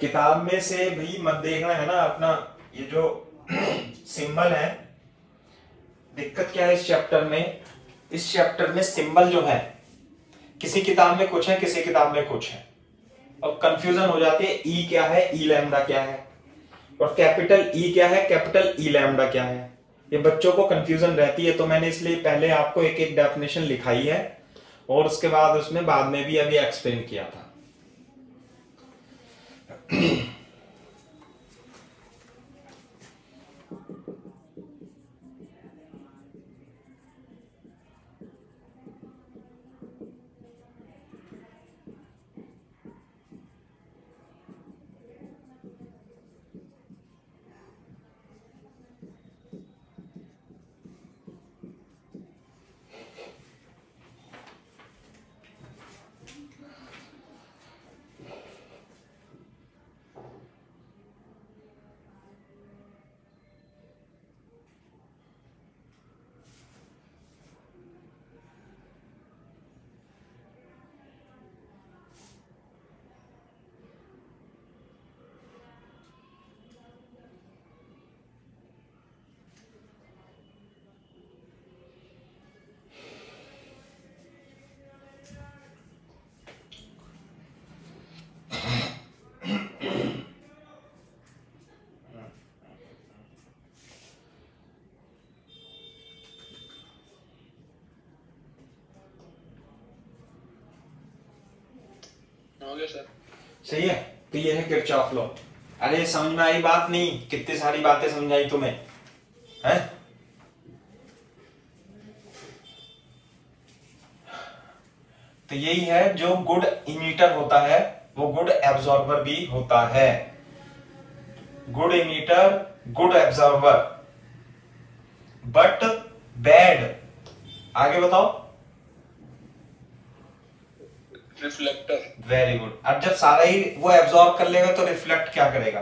किताब में से भी मत देखना है ना अपना, ये जो सिंबल है, दिक्कत क्या है इस चैप्टर में, इस चैप्टर में सिंबल जो है किसी किताब में कुछ है, किसी किताब में कुछ है, और कंफ्यूजन हो जाती है। ई क्या है, ई लैम्डा क्या है, और कैपिटल ई क्या है, कैपिटल ई लैम्डा क्या है, ये बच्चों को कंफ्यूजन रहती है। तो मैंने इसलिए पहले आपको एक एक डेफिनेशन लिखाई है और उसके बाद उसमें बाद में भी अभी एक्सप्लेन किया था। हो गया सर। सही है, तो ये है किरचॉफ लॉ। अरे समझ में आई बात? नहीं, कितनी सारी बातें समझाई तुम्हें, है? तो यही है, जो गुड इमीटर होता है वो गुड एब्जॉर्बर भी होता है। Good emitter, good absorber, but bad, आगे बताओ। रिफ्लेक्टर। Very good. अब जब सारा ही वो एब्जॉर्ब कर लेगा तो रिफ्लेक्ट क्या करेगा?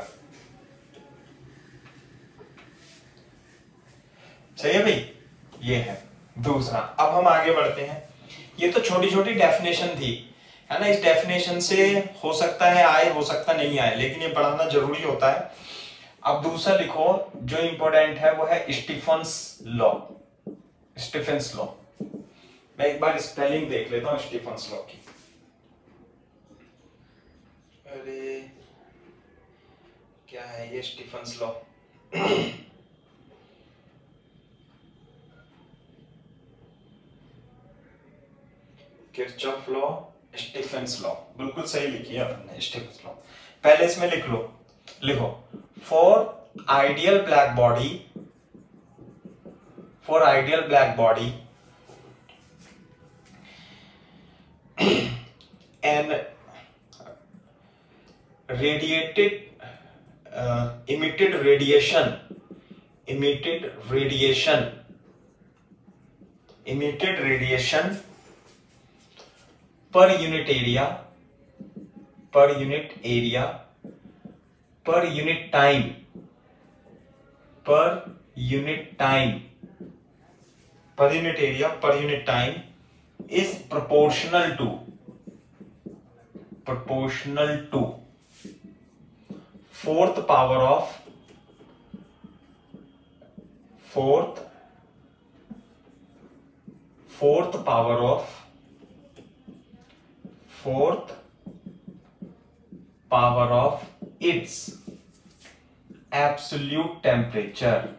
सही है भाई, ये है दूसरा। अब हम आगे बढ़ते हैं। ये तो छोटी छोटी डेफिनेशन थी, है ना। इस डेफिनेशन से हो सकता है आए, हो सकता नहीं आए, लेकिन ये पढ़ाना जरूरी होता है। अब दूसरा लिखो जो इंपॉर्टेंट है, वो है स्टीफन्स लॉ। स्टीफन्स लॉ, मैं एक बार स्पेलिंग देख लेता हूं स्टीफन्स लॉ की। अरे क्या है ये Stefan's law? Kirchhoff law, Stefan's law, बिल्कुल सही लिखी है आपने, स्टीफन्स लॉ। पहले इसमें लिख लो, लिखो for ideal black body, for ideal black body an radiated emitted radiation per unit area, per unit area, per unit time, per unit time, per unit area, per unit time is proportional to fourth power of its absolute temperature,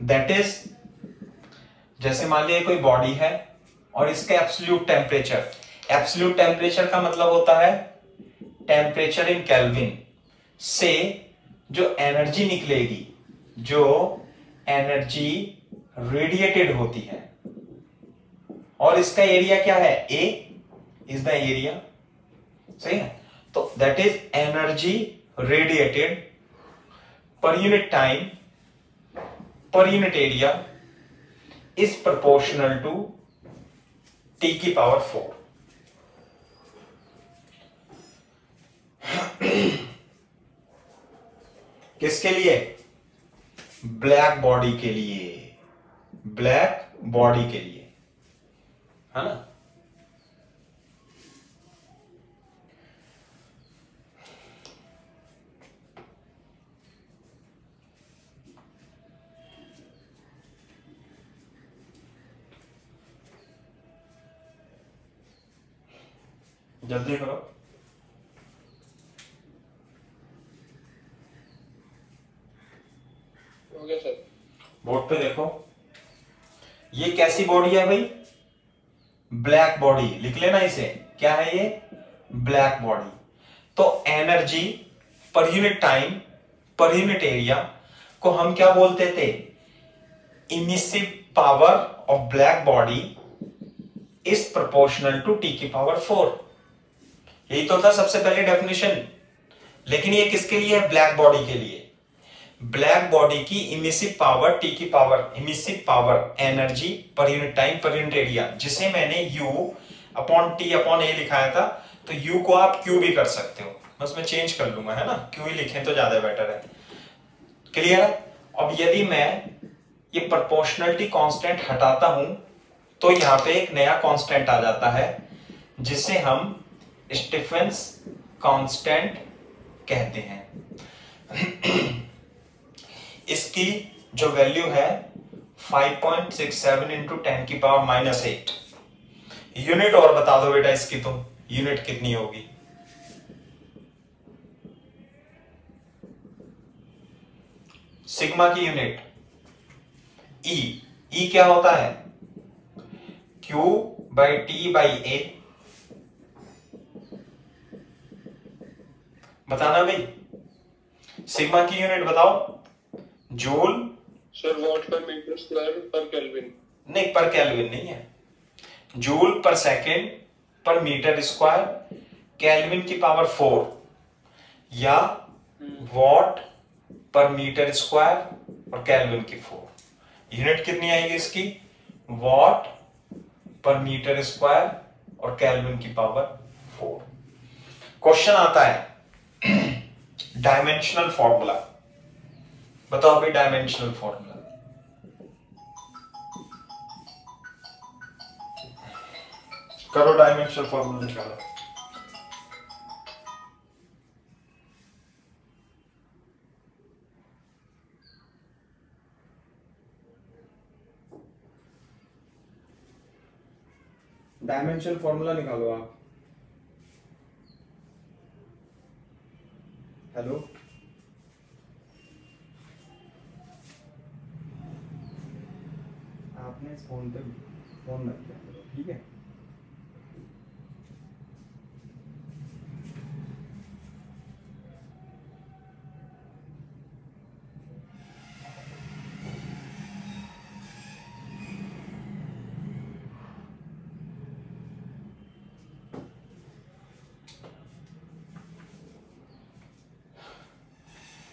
that is, जैसे मान लिया कोई बॉडी है और इसका एब्सोल्यूट टेम्परेचर का मतलब होता है टेम्परेचर इन केल्विन से जो एनर्जी निकलेगी, जो एनर्जी रेडिएटेड होती है, और इसका एरिया क्या है? ए इज द एरिया, सही है। तो that is energy radiated per unit time, per unit area is proportional to T की पावर 4। किसके लिए? ब्लैक बॉडी के लिए, है ना। जल्दी करो। हो गया सर। बोर्ड पे देखो, ये कैसी बॉडी है भाई? Black body. लिख लेना इसे, क्या है ये? Black body. तो energy per unit time per unit area को हम क्या बोलते थे? Emissive power of black body is proportional to T की पावर 4। यही तो था सबसे पहले डेफिनेशन। लेकिन ये किसके लिए है? ब्लैक बॉडी के लिए। ब्लैक बॉडी की इमिसिव पावर टी की power, emissive power energy per unit time per unit area, जिसे मैंने U upon T upon A लिखाया था, तो U को आप Q भी कर सकते हो, बस मैं चेंज कर लूंगा, है ना? Q ही लिखें तो ज्यादा बेटर है। क्लियर है? अब यदि मैं ये प्रोपोर्शनलिटी कांस्टेंट हटाता हूं तो यहां पे एक नया कांस्टेंट आ जाता है जिसे हम स्टीफेंस कांस्टेंट कहते हैं। इसकी जो वैल्यू है 5.67 इंटू 10 की पावर -8। यूनिट और बता दो बेटा इसकी, तुम यूनिट कितनी होगी? सिग्मा की यूनिट ई क्या होता है? Q बाई टी बाई ए। बताना भाई, सिग्मा की यूनिट बताओ। जूल सर वॉट पर मीटर स्क्वायर पर केल्विन। नहीं, पर केल्विन नहीं है, जूल पर सेकेंड पर मीटर स्क्वायर केल्विन की पावर 4, या वॉट पर मीटर स्क्वायर और केल्विन की 4। यूनिट कितनी आएगी इसकी? वॉट पर मीटर स्क्वायर और केल्विन की पावर 4। क्वेश्चन आता है डायमेंशनल फॉर्मूला। बताओ भाई डायमेंशनल फॉर्मूला। करो, डायमेंशनल फॉर्मूला निकालो। डायमेंशनल फॉर्मूला निकालो आप। हेलो, आपने इस फोन पे फोन मत किया करो, ठीक है?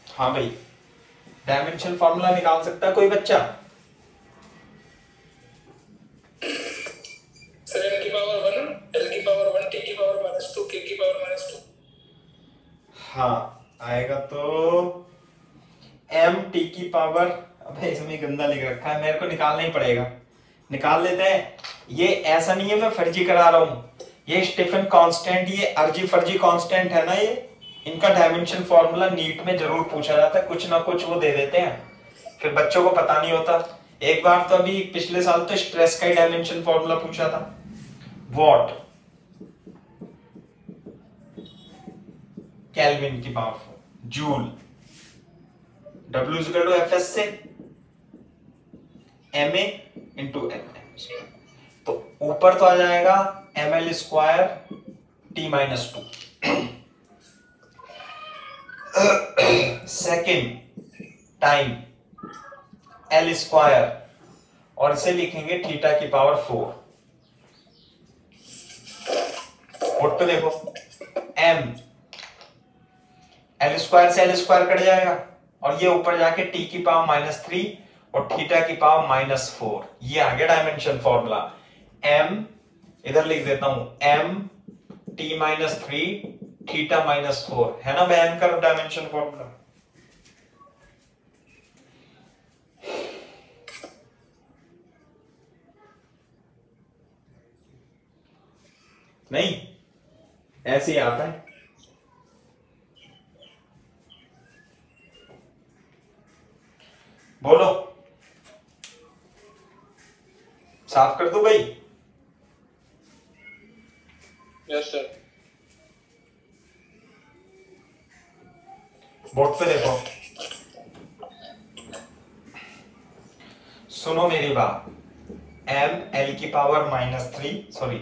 हाँ भाई, डायमेंशनल फॉर्मूला निकाल सकता है कोई बच्चा? सर m की पावर 1, l की पावर 1, t की पावर -2, k की पावर -2। हाँ आएगा तो m t की पावर, अबे इसमें गंदा लिख रखा है, मेरे को निकालना ही पड़ेगा। निकाल लेते हैं। ये ऐसा नहीं है मैं फर्जी करा रहा हूं, ये स्टीफन कांस्टेंट, ये अर्जी फर्जी कांस्टेंट है ना, ये इनका डायमेंशन फॉर्मूला नीट में जरूर पूछा जाता है, कुछ ना कुछ वो दे देते हैं, फिर बच्चों को पता नहीं होता। एक बार तो अभी पिछले साल तो स्ट्रेस का ही डायमेंशन फॉर्मूला पूछा था। वॉट केल्विन की power 4, joule W equal to FS से MA इंटू एल। तो ऊपर तो आ जाएगा ml square t-2। Second time L square, और इसे लिखेंगे थीटा की पावर 4। बोर्ड पे देखो, m L स्क्वायर से L स्क्वायर कट जाएगा, और ये ऊपर जाके t की पावर -3 और थीटा की पावर -4। ये आ गया डायमेंशन फॉर्मूला। m इधर लिख देता हूं, m t-3 थीटा -4, है ना भयंकर डायमेंशन फॉर्मूला? नहीं, ऐसे ही आता है। बोलो, साफ कर दो भाई। Yes sir. बोर्ड पे देखो, सुनो मेरी बात, m l की पावर -3 सॉरी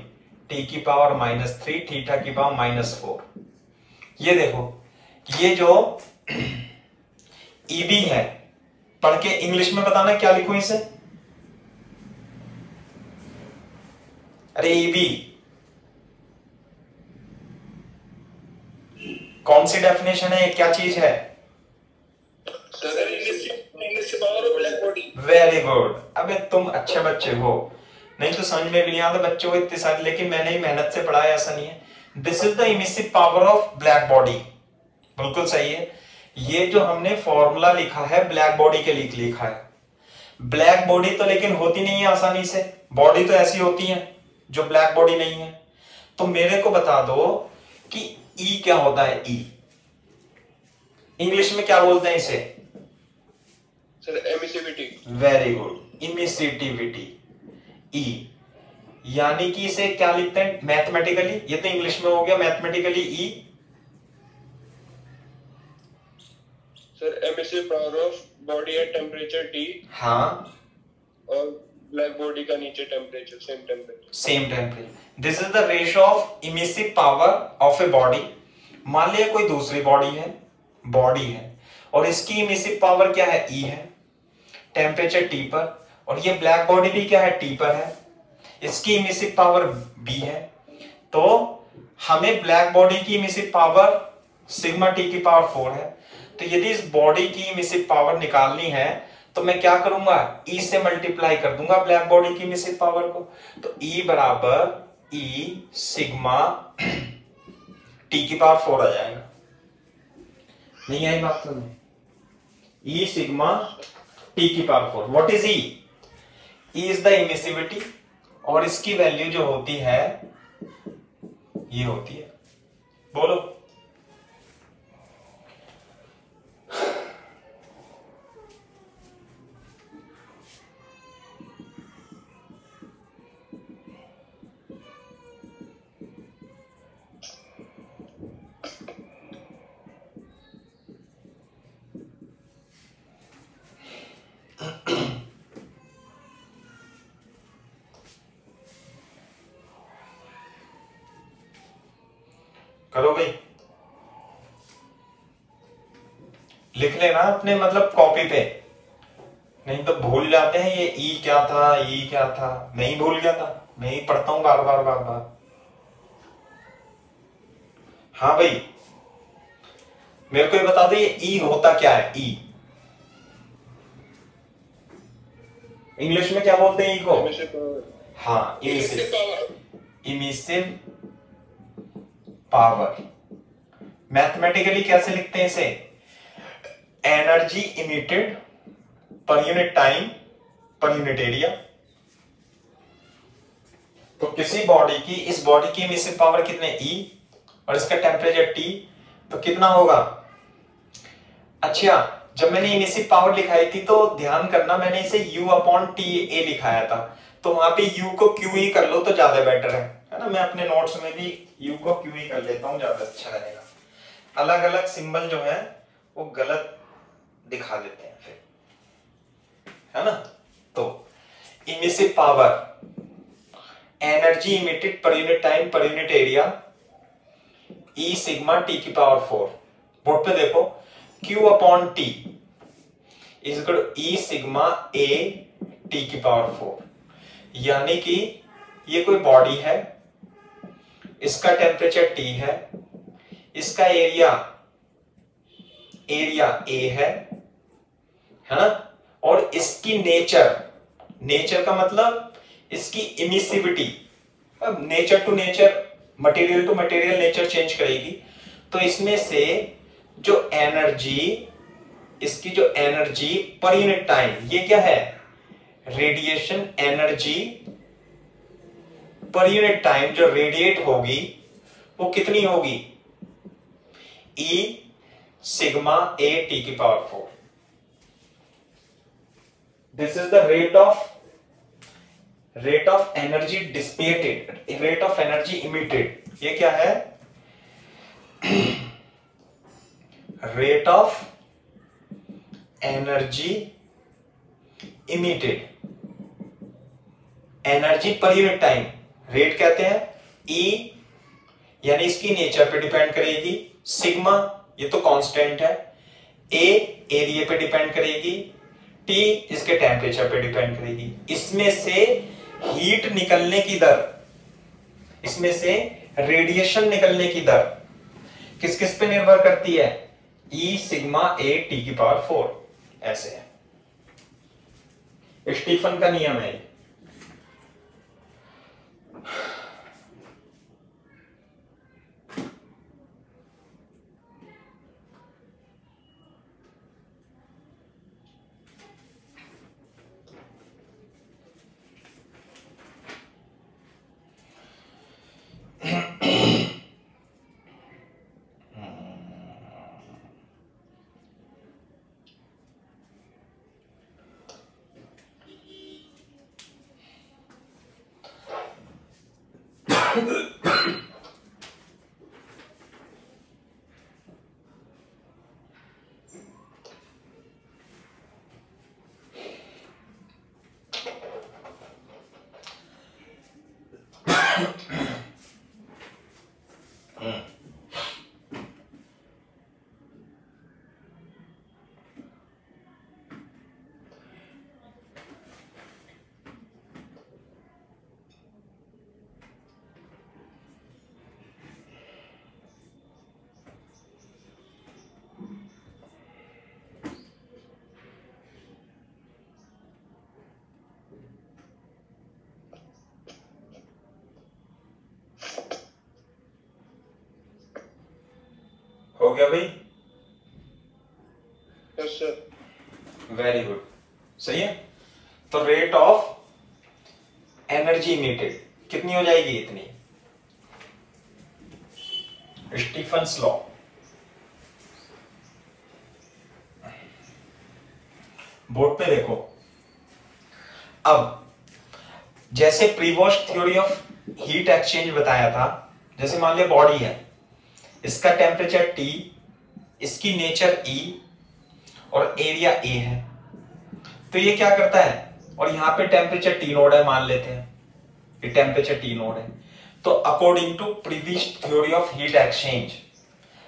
t की पावर -3 थीटा की पावर -4। ये देखो, ये जो EB है, पढ़ के इंग्लिश में बताना क्या लिखूं इसे। अरे EB कौन सी डेफिनेशन है, क्या चीज है? Very good. अबे तुम अच्छे बच्चे हो, नहीं तो समझ में भी नहीं आता बच्चों को इतनी सारी, लेकिन मैंने ही मेहनत से पढ़ाया, ऐसा नहीं है। This is the emissive power of black body, बिल्कुल सही है। ये जो हमने फॉर्मूला लिखा है ब्लैक बॉडी के लिए लिखा है। ब्लैक बॉडी तो लेकिन होती नहीं है आसानी से, बॉडी तो ऐसी होती है जो ब्लैक बॉडी नहीं है। तो मेरे को बता दो कि ई क्या होता है। ई इंग्लिश में क्या बोलते हैं इसे? Sir emissivity. Very good, emissivity. E यानी कि इसे क्या लिखते हैं मैथमेटिकली? ये तो इंग्लिश में हो गया, mathematically E sir emissive power of body at temperature T। हाँ, और ब्लैक बॉडी का नीचे temperature same temperature. This is the ratio of emissive power of a body. मान लिया कोई दूसरी बॉडी है और इसकी इमिसिव पावर क्या है? ई है, टेम्परेचर T पर, और ये ब्लैक बॉडी भी क्या है? T पर है, इसकी इमिसिव पावर B है। तो हमें ब्लैक बॉडी की इमिसिव पावर सिग्मा T की पावर 4 है। तो यदि इस बॉडी की इमिसिव पावर निकालनी है तो मैं क्या करूंगा? E से मल्टीप्लाई कर दूंगा ब्लैक बॉडी की इमिसिव पावर को। तो E बराबर E सिग्मा T की पावर 4 आ जाएगा। नहीं आई बात तुम्हें? E सिग्मा T की power 4। What is E? E is the emissivity, और इसकी वैल्यू जो होती है ये होती है, बोलो करो भाई, लिख लेना अपने मतलब कॉपी पे, नहीं तो भूल जाते हैं ये ई क्या था, ई क्या था। मैं ही भूल गया था, मैं ही पढ़ता हूं बार बार। हाँ भाई, मेरे को ये बता दो ये ई होता क्या है? ई इंग्लिश में क्या बोलते हैं ई को? हाँ, इमिसिव पावर। मैथमेटिकली कैसे लिखते हैं इसे? Energy emitted per unit time per unit area. तो किसी बॉडी की, इस बॉडी की इमिसिव पावर कितने? E, और इसका टेम्परेचर T, तो कितना होगा? अच्छा, जब मैंने इमिसिव पावर लिखाई थी तो ध्यान करना, मैंने इसे U/TA लिखाया था, तो वहां पे U को Q ही कर लो तो ज्यादा बेटर है ना। मैं अपने नोट्स में भी U को Q ही कर लेता हूं, ज्यादा अच्छा रहेगा। अलग अलग सिंबल जो है वो गलत दिखा देते हैं फिर, है ना। तो emissive power, energy emitted per unit time per unit area, E sigma T की पावर 4। बोर्ड पे देखो, Q/T is equal to E sigma A T की पावर 4। यानी कि ये कोई बॉडी है, इसका टेम्परेचर T है, इसका एरिया A है ना, और इसकी नेचर का मतलब इसकी इमिसिविटी, अब nature to nature, material to material nature change करेगी। तो इसमें से जो एनर्जी, इसकी जो एनर्जी पर यूनिट टाइम, ये क्या है? Radiation energy per unit time जो रेडिएट होगी वो कितनी होगी? E सिग्मा A T की power 4। This is the rate of energy dissipated, rate of energy emitted. ये क्या है? Rate of energy emitted, energy per unit time, rate कहते हैं, ई यानी इसकी नेचर पे डिपेंड करेगी, सिग्मा ये तो कांस्टेंट है, ए एरिया पे डिपेंड करेगी, टी इसके टेम्परेचर पे डिपेंड करेगी। इसमें से हीट निकलने की दर, इसमें से रेडिएशन निकलने की दर किस किस पे निर्भर करती है, ई सिग्मा ए टी की पावर 4, ऐसे है, स्टीफन का नियम है। हो गया भाई? Yes sir. वेरी गुड, सही है। तो रेट ऑफ एनर्जी इमिटेड कितनी हो जाएगी, इतनी, स्टीफन्स लॉ। बोर्ड पे देखो, अब जैसे प्रीवॉश थ्योरी ऑफ हीट एक्सचेंज बताया था, जैसे मान लिया बॉडी है, इसका टेम्परेचर T, इसकी नेचर E और एरिया A है, तो ये क्या करता है, और यहां पे टेम्परेचर T नोड है, मान लेते हैं ये टेम्परेचर T नोड है, तो according to previous theory of heat exchange,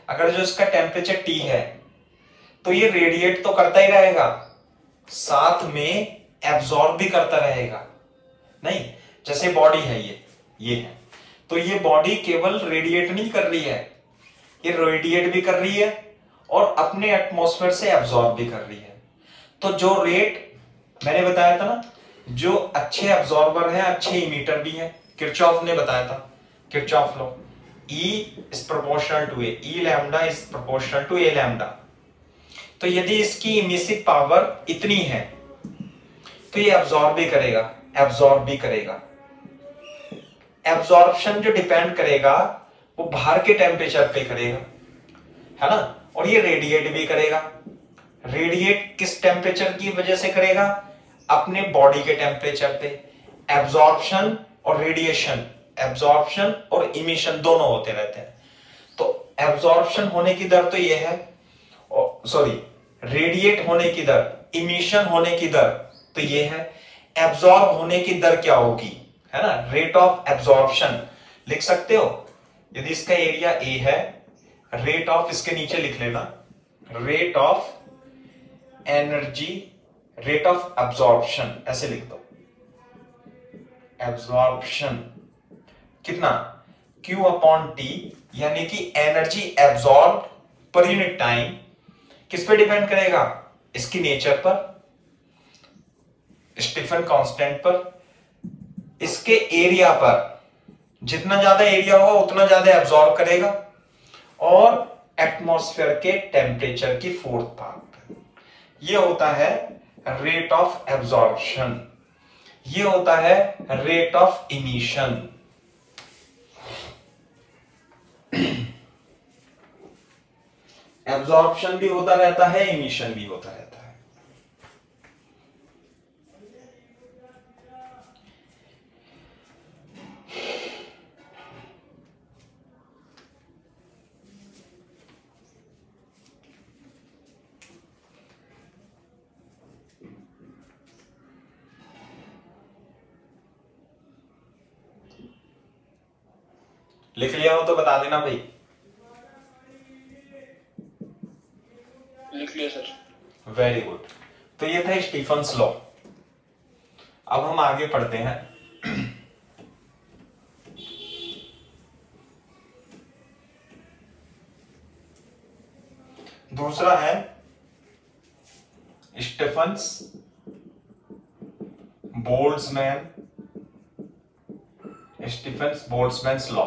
अगर जो इसका टेम्परेचर T है तो ये रेडिएट तो करता ही रहेगा, साथ में एब्जॉर्ब भी करता रहेगा, नहीं, जैसे बॉडी है ये है, तो ये बॉडी केवल रेडिएट नहीं कर रही है, ये रेडिएट भी कर रही है और अपने एटमॉस्फेयर से एब्जॉर्ब भी कर रही है। तो जो रेट मैंने बताया था ना, जो अच्छे एब्जॉर्बर हैं, अच्छे इमीटर भी हैं, किरचॉफ ने बताया था, Kirchhoff law, E is proportional to A, E lambda is proportional to A lambda. तो यदि इसकी इमिसिव पावर इतनी है तो ये एब्जॉर्ब भी करेगा, एब्जॉर्ब भी करेगा। एब्जॉर्प्शन जो डिपेंड करेगा वो बाहर के टेम्परेचर पे करेगा, है ना, और ये रेडिएट भी करेगा। रेडिएट किस टेम्परेचर की वजह से करेगा, अपने बॉडी के टेम्परेचर पे। एब्जॉर्प्शन और रेडिएशन, एब्जॉर्प्शन और इमिशन दोनों होते रहते हैं। तो एब्जॉर्प्शन होने की दर तो ये है, सॉरी, रेडिएट होने की दर, इमिशन होने की दर तो ये है, एब्जॉर्ब होने की दर क्या होगी, है ना, रेट ऑफ एब्जॉर्प्शन लिख सकते हो। यदि इसका एरिया A है, रेट ऑफ, इसके नीचे लिख लेना, rate of energy, rate of absorption, ऐसे लिख दो, एब्जॉर्प्शन कितना, Q अपॉन T, यानी कि एनर्जी एब्जॉर्ब पर यूनिट टाइम किस पे डिपेंड करेगा, इसकी नेचर पर, स्टीफन कांस्टेंट पर, इसके एरिया पर, जितना ज्यादा एरिया होगा उतना ज्यादा एब्जॉर्ब करेगा, और एटमॉस्फेयर के टेम्परेचर की 4th पार्ट। ये होता है रेट ऑफ एब्जॉर्प्शन, ये होता है रेट ऑफ इमिशन। एब्जॉर्प्शन भी होता रहता है, इमिशन भी होता रहता है। लिख लिया हो तो बता देना भाई। लिख लिया सर। Very good. तो ये था स्टीफन्स लॉ। अब हम आगे पढ़ते हैं। दूसरा है Stefan's Boltzmann, Stefan's Boltzmann's law.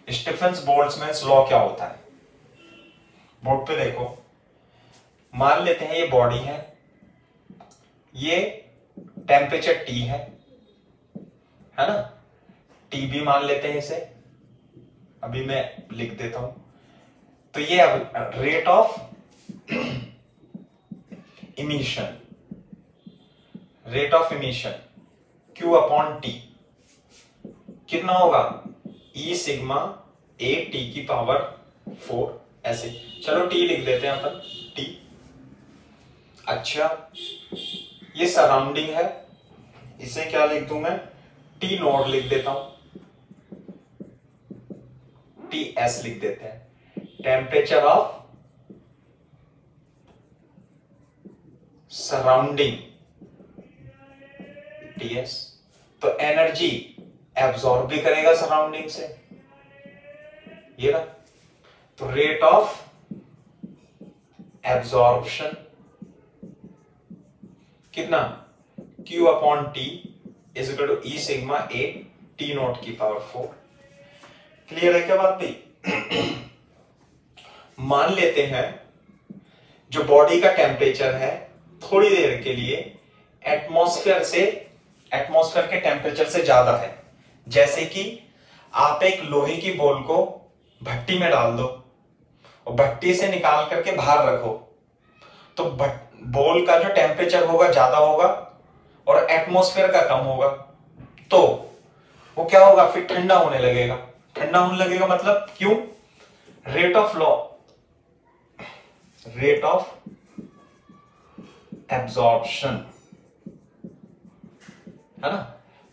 Stefan's Boltzmann's law क्या होता है? बोर्ड पे देखो, मान लेते हैं ये बॉडी है, ये टेम्परेचर T है ना, T भी मान लेते हैं इसे, अभी मैं लिख देता हूं। तो ये अब rate of emission, rate of emission Q upon T कितना होगा? E सिग्मा A T की पावर 4, ऐसे। चलो T लिख देते हैं अपन, T। अच्छा, ये सराउंडिंग है, इसे क्या लिख दूं मैं? T नोड लिख देता हूं, TS लिख देते हैं, टेम्परेचर ऑफ सराउंडिंग, TS। तो एनर्जी एब्सॉर्ब भी करेगा सराउंडिंग से, ये ना। तो रेट ऑफ एब्सॉर्प्शन कितना? Q upon T is equal to E sigma A T naught की पावर 4। क्लियर है क्या बात भाई? मान लेते हैं जो बॉडी का टेम्परेचर है थोड़ी देर के लिए एटमॉस्फेयर के टेम्परेचर से ज्यादा है। जैसे कि आप एक लोहे की बॉल को भट्टी में डाल दो और भट्टी से निकाल करके बाहर रखो, तो बॉल का जो टेम्परेचर होगा ज्यादा होगा और एटमॉस्फेयर का कम होगा, तो वो क्या होगा? फिर ठंडा होने लगेगा। ठंडा होने लगेगा मतलब क्यों? रेट ऑफ एब्जॉर्प्शन, है ना।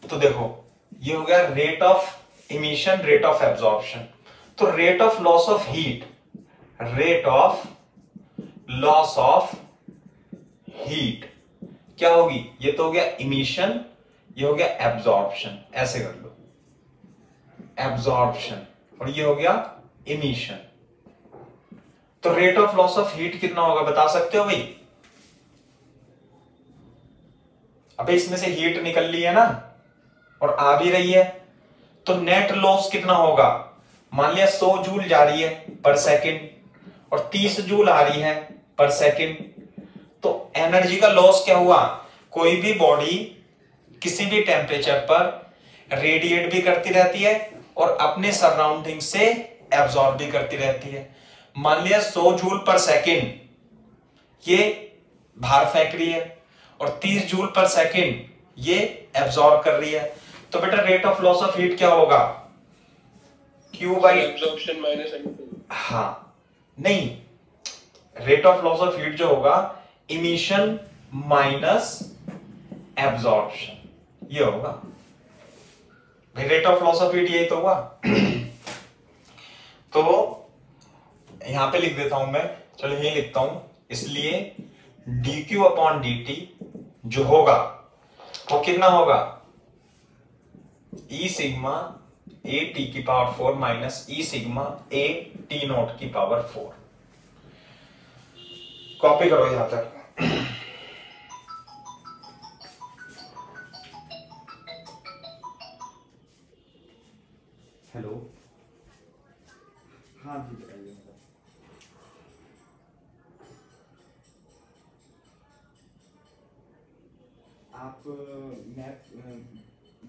तो देखो, ये हो गया rate of emission, rate of absorption. तो rate of loss of heat, rate of loss of heat क्या होगी? ये तो हो गया इमिशन, ये हो गया एब्जॉर्प्शन, ऐसे कर लो, एब्जॉर्प्शन, और ये हो गया इमिशन। तो rate of loss of heat कितना होगा बता सकते हो भाई? अबे इसमें से हीट निकल ली है ना और आ भी रही है, तो नेट लॉस कितना होगा? मान लिया 100 जूल जा रही है पर सेकंड और 30 जूल आ रही है पर सेकंड, तो एनर्जी का लॉस क्या हुआ? कोई भी बॉडी किसी भी टेम्परेचर पर रेडिएट भी करती रहती है और अपने सराउंडिंग से एब्जॉर्ब भी करती रहती है। मान लिया 100 जूल पर सेकंड ये बाहर फेंक रही है और 30 जूल पर सेकंड ये एब्जॉर्ब कर रही है, तो बेटा rate of loss of heat क्या होगा? Q by absorption minus emission. हाँ नहीं, rate of loss of heat जो होगा इमिशन माइनस एब्जॉर्प्शन, ये होगा भाई। Rate of loss of heat यही तो हुआ। तो यहां पे लिख देता हूं मैं, चलो यही लिखता हूं, इसलिए dQ अपॉन dt जो होगा वो कितना होगा? E सिग्मा A T की power 4 minus E sigma A T naught की पावर 4। कॉपी करो यहां तक। हेलो, हाँ जी बताइए। आप मैथ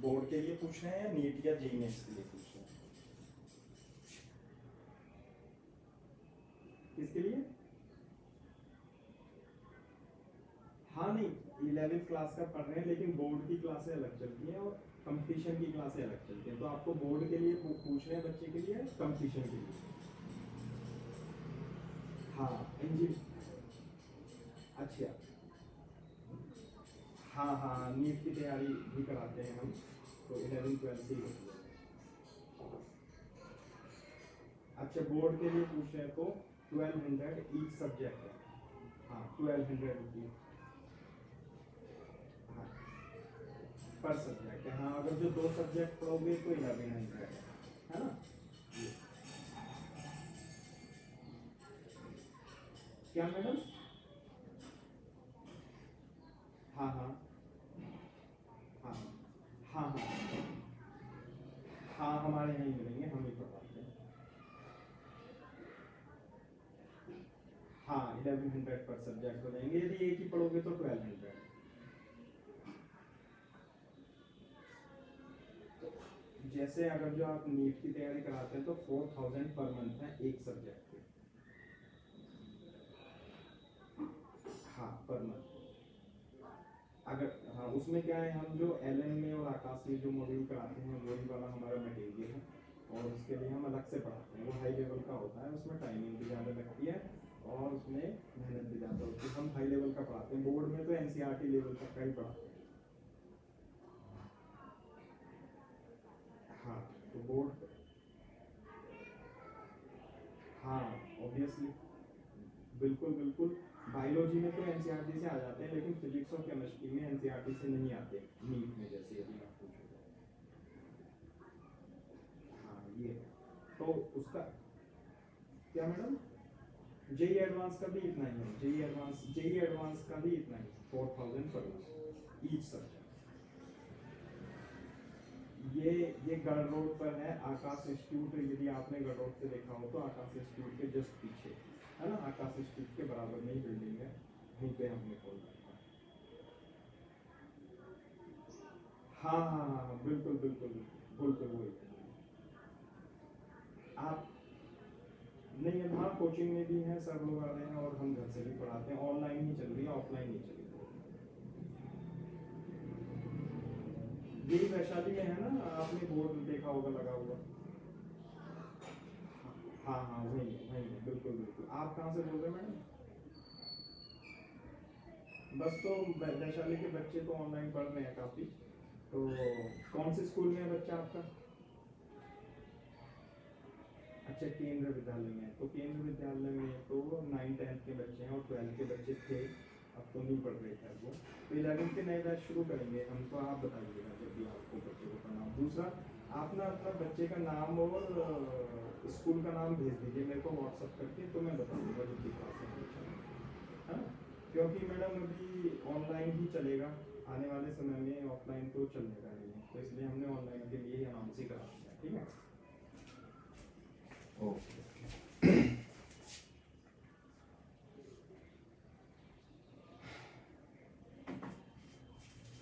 बोर्ड के लिए पूछ रहे हैं या नीट या जेईई मेंस के लिए पूछ रहे हैं? किसके लिए? हाँ नहीं, 11th क्लास का पढ़ रहे हैं, लेकिन बोर्ड की क्लासें अलग चलती हैं और कंपटीशन की क्लासें अलग चलती हैं। तो आपको बोर्ड के लिए पूछ रहे हैं बच्चे के लिए, कंपटीशन के लिए? हाँ अच्छा, हाँ हाँ, नीट की तैयारी भी कराते हैं हम, तो 11th 12th ही होती है। बोर्ड के लिए पूछ रहे हैं तो 1200 ईच सब्जेक्ट है। हाँ 1200 रुपीज पर सब्जेक्ट है। हाँ अगर जो 2 सब्जेक्ट पढ़ोगे तो 1100 है ना। क्या मैडम? हाँ हाँ हाँ हाँ हाँ हाँ हमारे यहाँ ही मिलेंगे, हम ही पढ़ाते हैं। हाँ 1100 पर सब्जेक्ट हो जाएंगे, यदि एक ही पढ़ोगे तो 1200। जैसे अगर जो आप नीट की तैयारी कराते हैं तो 4000 पर मंथ है एक सब्जेक्ट के। हाँ पर मंथ। अगर हाँ उसमें क्या है, हम जो LM में और आकाश में जो मॉड्यूल कराते हैं वही वाला हमारा मटेरियल है, और उसके लिए हम अलग से पढ़ाते हैं। वो हाई लेवल का होता है, उसमें टाइमिंग भी ज़्यादा लगती है और उसमें मेहनत भी ज़्यादा होती है। हम हाई लेवल का पढ़ाते हैं, बोर्ड में तो NCERT लेवल तक का ही पढ़ाते हैं। हाँ तो बोर्ड, हाँ ऑब्वियसली बिल्कुल बिल्कुल। बायोलॉजी में तो NCERT से आ जाते हैं, लेकिन फिजिक्स और केमिस्ट्री में NCERT से नहीं आते नीट में, जैसे यदि आप पूछोगे। हाँ ये तो उसका क्या मैडम? जेई एडवांस का भी इतना ही है। जेई एडवांस का भी इतना ही 4000 पर मंथ ईच सब्जेक्ट। ये गढ़ रोड पर है आकाश इंस्टीट्यूट। यदि आपने गढ़ रोड पे देखा हो तो आकाश इंस्टीट्यूट के जस्ट पीछे है ना, आकाश इंस्टीट्यूट के बराबर में ही बिल्डिंग है, वहीं पे हमने खोल रखा है। हाँ हाँ हाँ बिल्कुल बिल्कुल बिल्कुल वही। आप नहीं है, हाँ कोचिंग में भी हैं, सर लोग आ रहे हैं और हम घर से भी पढ़ाते हैं। ऑनलाइन ही चल रही है, ऑफलाइन नहीं चल रही। यही वैशाली में है ना, आपने बोर्ड देखा होगा लगा हुआ। हाँ हाँ वही है बिल्कुल बिल्कुल। आप कहाँ से बोल रहे हैं मैडम? बस तो वैशाली के बच्चे तो ऑनलाइन पढ़ रहे हैं काफ़ी। तो कौन से स्कूल में है बच्चा आपका? अच्छा केंद्र विद्यालय में। तो केंद्र विद्यालय में तो 9-10 के बच्चे हैं और 12 के बच्चे थे, अब तो नहीं पढ़ रहे थे वो। तो 11 के नए बैच शुरू करेंगे हम, तो आप बताइएगा जब भी आपको बच्चे को पढ़ना। दूसरा आप ना अपना बच्चे का नाम और स्कूल का नाम भेज दीजिए मेरे को व्हाट्सएप करके, तो मैं बता दूँगा जब भी क्लास है ना। क्योंकि मैडम अभी ऑनलाइन ही चलेगा, आने वाले समय में ऑफलाइन तो चलेगा नहीं, तो इसलिए हमने ऑनलाइन के लिए ही अनाउंस ही करा दिया। ठीक है ओके।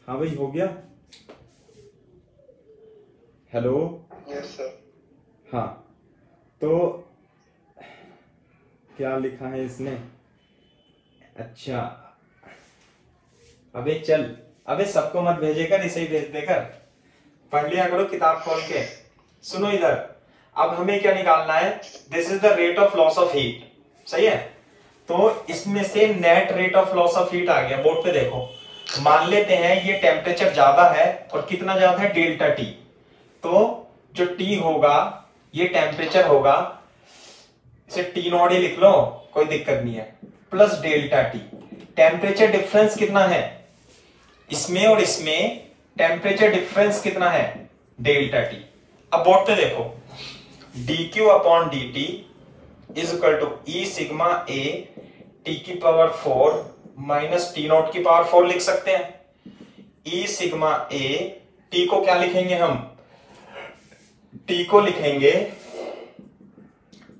हाँ भाई हो गया। Hello yes sir. हाँ तो क्या लिखा है इसने? अच्छा अबे चल, अबे सबको मत भेजेकर, इसे ही भेज देकर पढ़ लिया करो किताब खोल के। सुनो इधर, अब हमें क्या निकालना है? This is the rate of loss of heat, सही है। तो इसमें से net rate of loss of heat आ गया। बोर्ड पे देखो, मान लेते हैं ये टेम्परेचर ज्यादा है, और कितना ज्यादा है? Delta T. तो जो टी होगा ये टेम्परेचर होगा, इसे टी नॉट ही लिख लो, कोई दिक्कत नहीं है, plus delta T. Temperature difference कितना है इसमें और इसमें? टेम्परेचर डिफरेंस कितना है? Delta T. अब बोर्ड पे देखो, dq upon dt is equal to E sigma A T की पावर 4 माइनस टी नॉट की पावर 4 लिख सकते हैं। ई सिग्मा ए, टी को क्या लिखेंगे हम? टी को लिखेंगे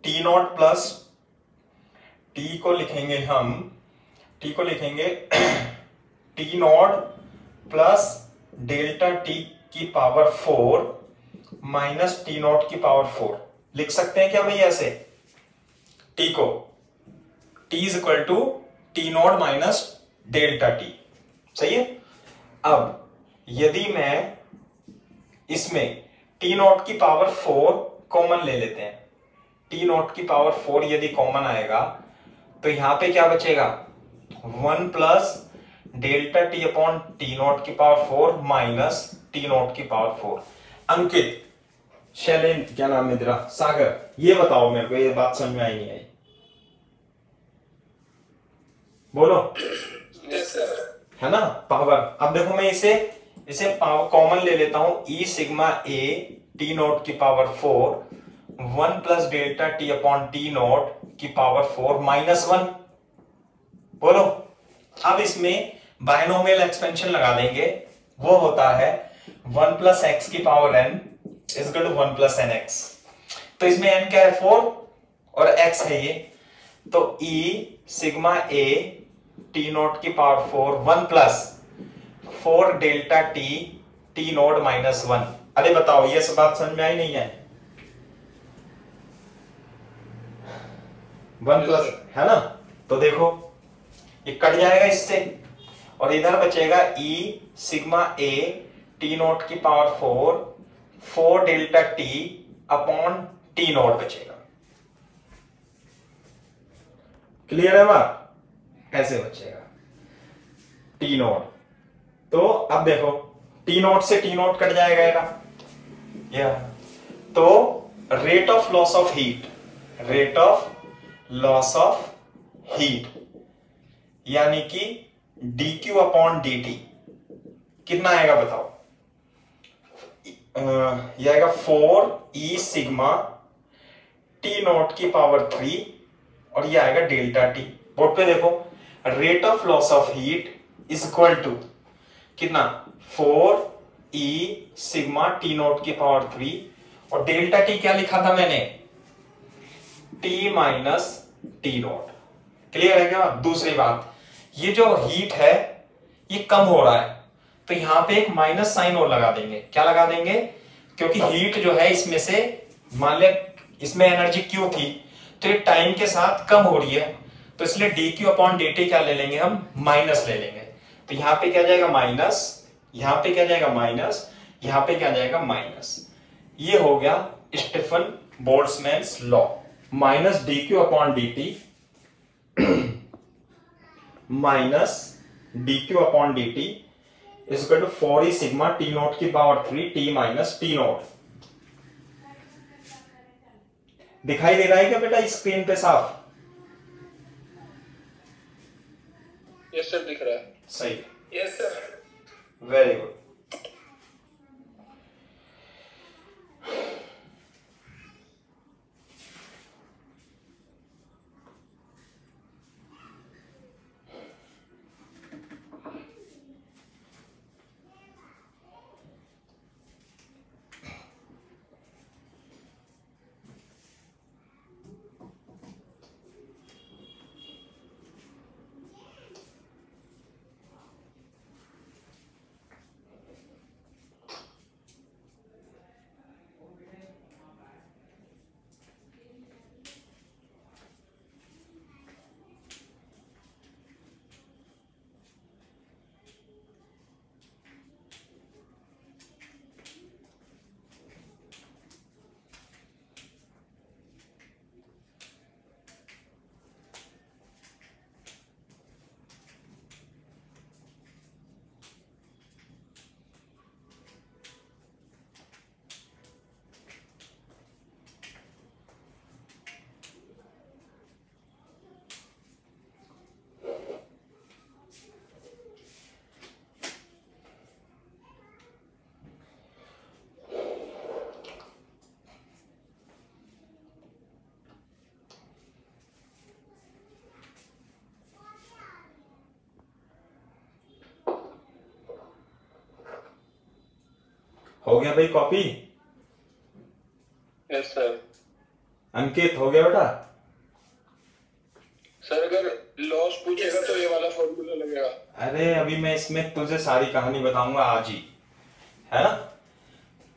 टी नॉट प्लस, टी को लिखेंगे हम, टी को लिखेंगे T naught plus delta T की पावर 4 माइनस टी नॉट की पावर 4 लिख सकते हैं क्या भाई ऐसे? टी को T is equal to T naught minus delta T, सही है। अब यदि मैं इसमें टी नॉट की पावर 4 कॉमन ले लेते हैं, टी नॉट की पावर 4 यदि कॉमन आएगा तो यहां पे क्या बचेगा? 1 plus delta T upon T naught की पावर 4 माइनस टी नॉट की पावर 4। अंकित शैलेन, क्या नाम है तेरा, सागर, ये बताओ मेरे को, ये बात समझ में आई नहीं आई, बोलो। Yes sir. है ना पावर। अब देखो मैं इसे पावर कॉमन ले लेता हूं, E sigma A T note की power 4 1 plus delta T upon T note की पावर 4 -1। बोलो। अब इसमें बायनोमियल एक्सपेंशन लगा देंगे, वो होता है 1 प्लस एक्स की power n is equal to 1 plus N X. तो इसमें n क्या है 4 और x है ये, तो e sigma a T note की power 4 1 plus 4 delta T T nought -1। अरे बताओ ये सब बात समझ में आई नहीं है? 1 प्लस है ना, तो देखो ये कट जाएगा इससे और इधर बचेगा e sigma a T note की power 4 delta T upon T nought बचेगा। क्लियर है बात? ऐसे बचेगा टी नोट। तो अब देखो टी नोट से टी नोट कट जाएगा या, तो rate of loss of heat, rate of loss of heat यानी कि dq अपॉन dt कितना आएगा बताओ? यह आएगा 4 e सिग्मा टी नोट की पावर 3 और यह आएगा डेल्टा टी। बोर्ड पे देखो, rate of loss of heat is equal to कितना 4 e सिग्मा टी नोट की पावर 3 और डेल्टा टी क्या लिखा था मैंने? t minus T naught. Clear है क्या? दूसरी बात, ये जो हीट है ये कम हो रहा है, तो यहां पे एक माइनस साइन और लगा देंगे। क्या लगा देंगे? क्योंकि हीट जो है इसमें से, मान ले इसमें एनर्जी क्यू थी, तो ये टाइम के साथ कम हो रही है, तो इसलिए dq अपॉन dt क्या ले लेंगे हम? माइनस ले लेंगे। तो यहां पे क्या जाएगा? माइनस, यहां पे क्या जाएगा? माइनस, यहां पे क्या जाएगा? माइनस। ये हो गया Stefan Boltzmann's law, minus dq upon dt minus dq upon dt is equal to 4 e sigma T note की power 3 t minus T nought. दिखाई दे रहा है क्या बेटा स्क्रीन पे साफ? यस सर, दिख रहा है। सही, यस सर। Very good. हो गया भाई कॉपी? Yes sir. अंकित हो गया बेटा? सर अगर लॉस पूछेगा तो ये वाला फॉर्मूला लगेगा। अरे अभी मैं इसमें तुझे सारी कहानी बताऊंगा आज ही, है ना?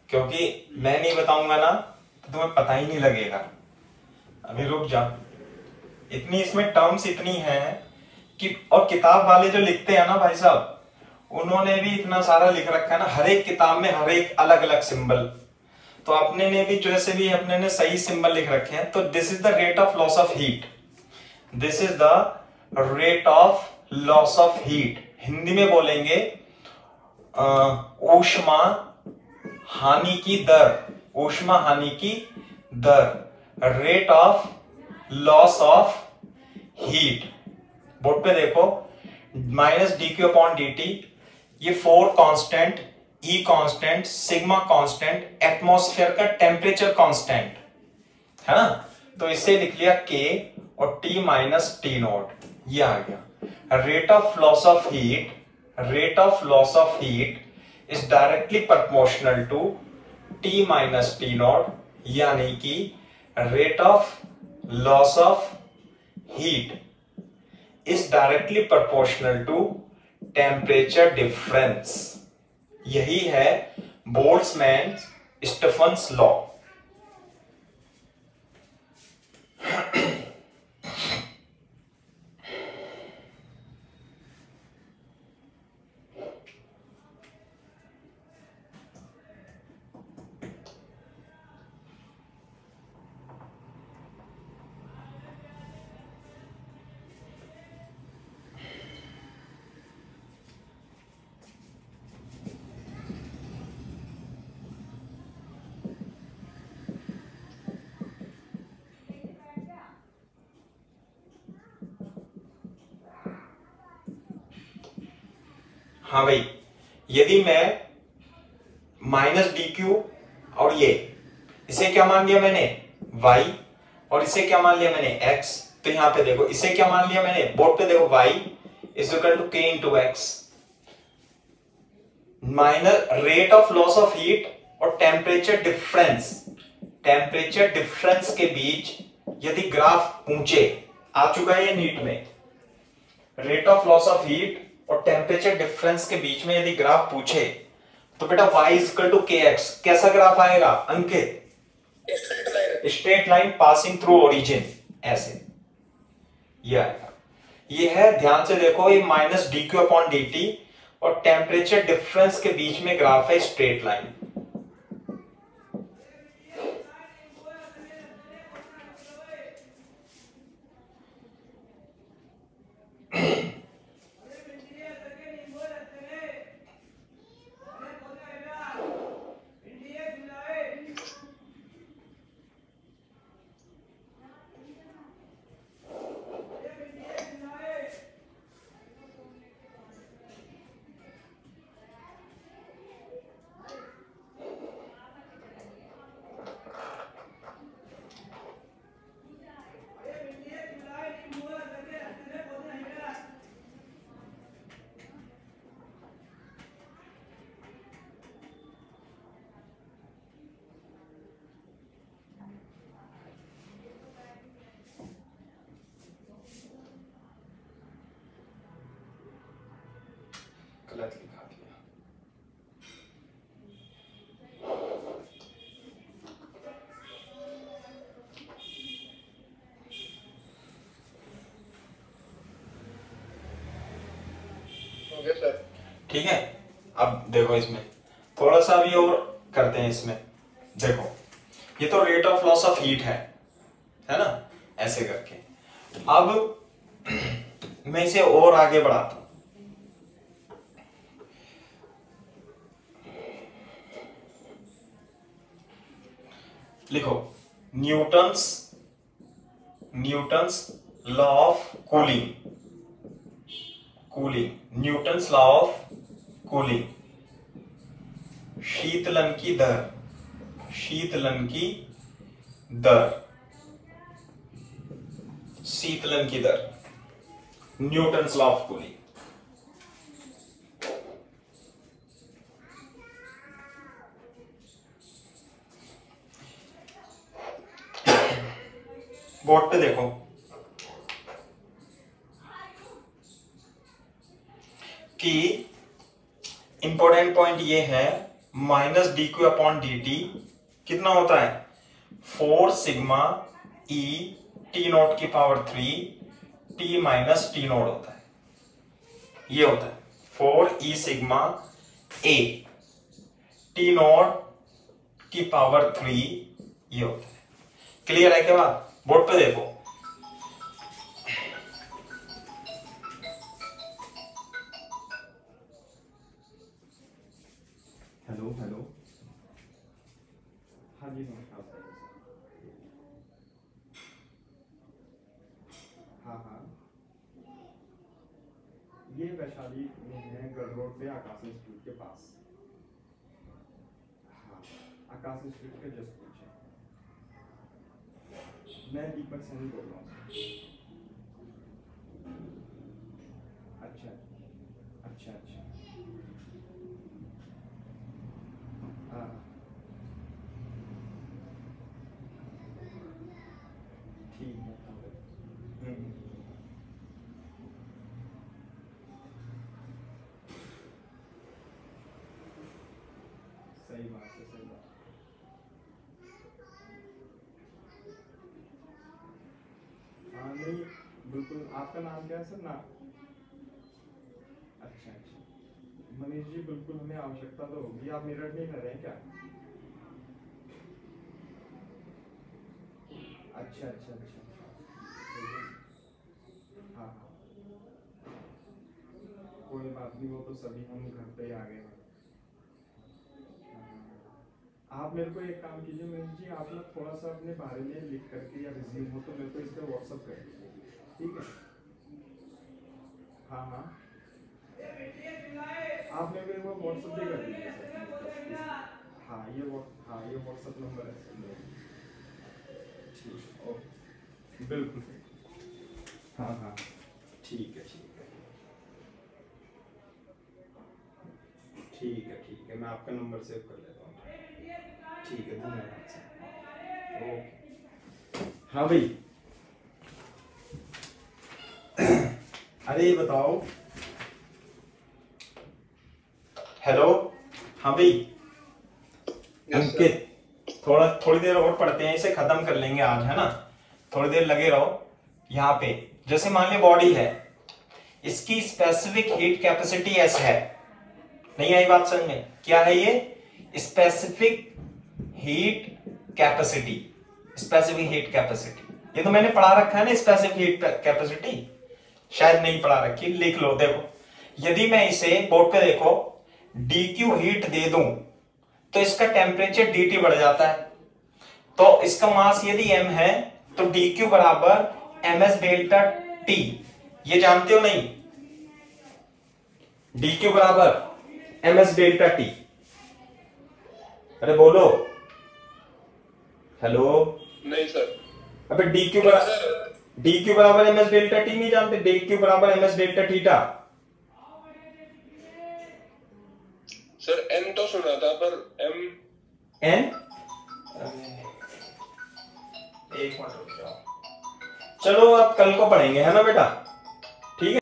क्योंकि मैं नहीं बताऊंगा ना तो तुम्हें पता ही नहीं लगेगा। अभी रुक जा, इतनी इसमें टर्म्स इतनी हैं कि, और किताब वाले जो लिखते हैं ना भाई साहब, उन्होंने भी इतना सारा लिख रखा है ना, हर एक किताब में हर एक अलग अलग सिंबल। तो अपने ने भी जैसे भी अपने ने सही सिंबल लिख रखे हैं। तो this is the rate of loss of heat, this is the rate of loss of heat. Hindi में बोलेंगे ऊष्मा हानि की दर, ऊष्मा हानि की दर, rate of loss of heat. Board पे देखो minus D Q upon D T, ये 4 constant, E constant, sigma constant, atmosphere का टेम्परेचर कांस्टेंट है ना, तो इसे लिख लिया के और टी माइनस टी नॉट, ये आ गया। Rate of loss of heat, rate of loss of heat is directly proportional to T minus T naught, यानी कि rate of loss of heat is directly proportional to temperature difference. यही है बोल्ट्जमैन स्टीफन्स लॉ। हाँ भाई, यदि मैं माइनस डी क्यू और ये, इसे क्या मान लिया मैंने y, और इसे क्या मान लिया मैंने x, तो यहां पे देखो इसे क्या मान लिया मैंने, बोर्ड पे देखो y is equal to k into X, minus rate of loss of heat और टेम्परेचर डिफरेंस, टेम्परेचर डिफरेंस के बीच यदि ग्राफ पूछे, आ चुका है ये नीट में, rate of loss of heat और टेम्परेचर डिफरेंस के बीच में यदि ग्राफ पूछे तो बेटा y is equal to K X, कैसा ग्राफ आएगा Ankit? Straight line passing through origin, ऐसे ये आएगा। ये है, ध्यान से देखो, ये minus D Q upon D T और टेम्परेचर डिफरेंस के बीच में ग्राफ है स्ट्रेट लाइन। गलत लिखा दिया। ठीक है, अब देखो इसमें थोड़ा सा भी और करते हैं। इसमें देखो ये तो rate of loss of heat है ना, ऐसे करके। अब मैं इसे और आगे बढ़ाता हूं। लिखो Newton's law of cooling, Newton's law of cooling, शीतलन की दर, शीतलन की दर, Newton's law of cooling. Board पे देखो कि इंपॉर्टेंट पॉइंट ये है, minus D Q upon D T कितना होता है, 4 सिग्मा ई टी नॉट की power 3 T minus T naught होता है, ये होता है 4 E sigma A T naught की पावर 3, ये होता है। क्लियर है क्या बात? बोर्ड पे देखो, हेलो हेलो, हाँ वैशाली में हाँ सर। हाँ हाँ, ये वैशाली में है, गढ़ रोड पे आकाश इंस्टीट्यूट के पास। हाँ, आकाश इंस्टीट्यूट के जस्ट पीछे। मैं दीपक सैनी बोल रहा हूँ। अच्छा अच्छा अच्छा। हाँ ठीक है। सही बात है, सही बात। हाँ नहीं बिल्कुल। आपका नाम क्या है सर? नाम? अच्छा अच्छा। मनीष जी बिल्कुल हमें आवश्यकता तो होगी। आप मेरठ में रह रहे हैं क्या? अच्छा अच्छा अच्छा। हाँ हाँ, कोई बात नहीं, वो तो सभी हम घर पे आ गए हैं। आप मेरे को एक काम कीजिए मनीष जी, आप ना थोड़ा सा अपने बारे में लिख करके या रिज्यूम हो तो मेरे को इस पर व्हाट्सअप कर दीजिए, ठीक है? हाँ हाँ, आप मेरे को एक बार व्हाट्सअप भी कर दीजिए सर। हाँ ये व्हाट्सअप नंबर है सर मेरा। ठीक है, ओके, बिल्कुल। हाँ हाँ ठीक है ठीक है ठीक है ठीक है, मैं आपका नंबर सेव कर लेता हूँ। ठीक है, धन्यवाद सर। ओके। हाँ भाई, अरे ये बताओ। हेलो, हाँ भाई अंकित, थोड़ी देर और पढ़ते हैं, इसे खत्म कर लेंगे आज, है ना? थोड़ी देर लगे रहो यहाँ पे। जैसे मान ली बॉडी है, इसकी स्पेसिफिक हीट कैपेसिटी एस है। नहीं आई बात समझ में? क्या है ये? Specific heat capacity. Specific heat capacity, ये तो मैंने पढ़ा रखा है ना, स्पेसिफिक हीट कैपेसिटी। शायद नहीं पढ़ा रखी, लिख लो। देखो, यदि मैं इसे बोर्ड पे देखो dq हीट दे दूं तो इसका टेम्परेचर dt बढ़ जाता है। तो इसका मास यदि m है तो dq बराबर ms डेल्टा t, ये जानते हो नहीं? dq बराबर ms डेल्टा t। अरे बोलो, हेलो। नहीं सर। अबे dq बराबर ms डेल्टा t नहीं जानते? dq बराबर ms delta theta. Sir n तो सुना था, पर m n, एक मिनट रुक जाओ। चलो अब कल को पढ़ेंगे, है ना बेटा? ठीक है।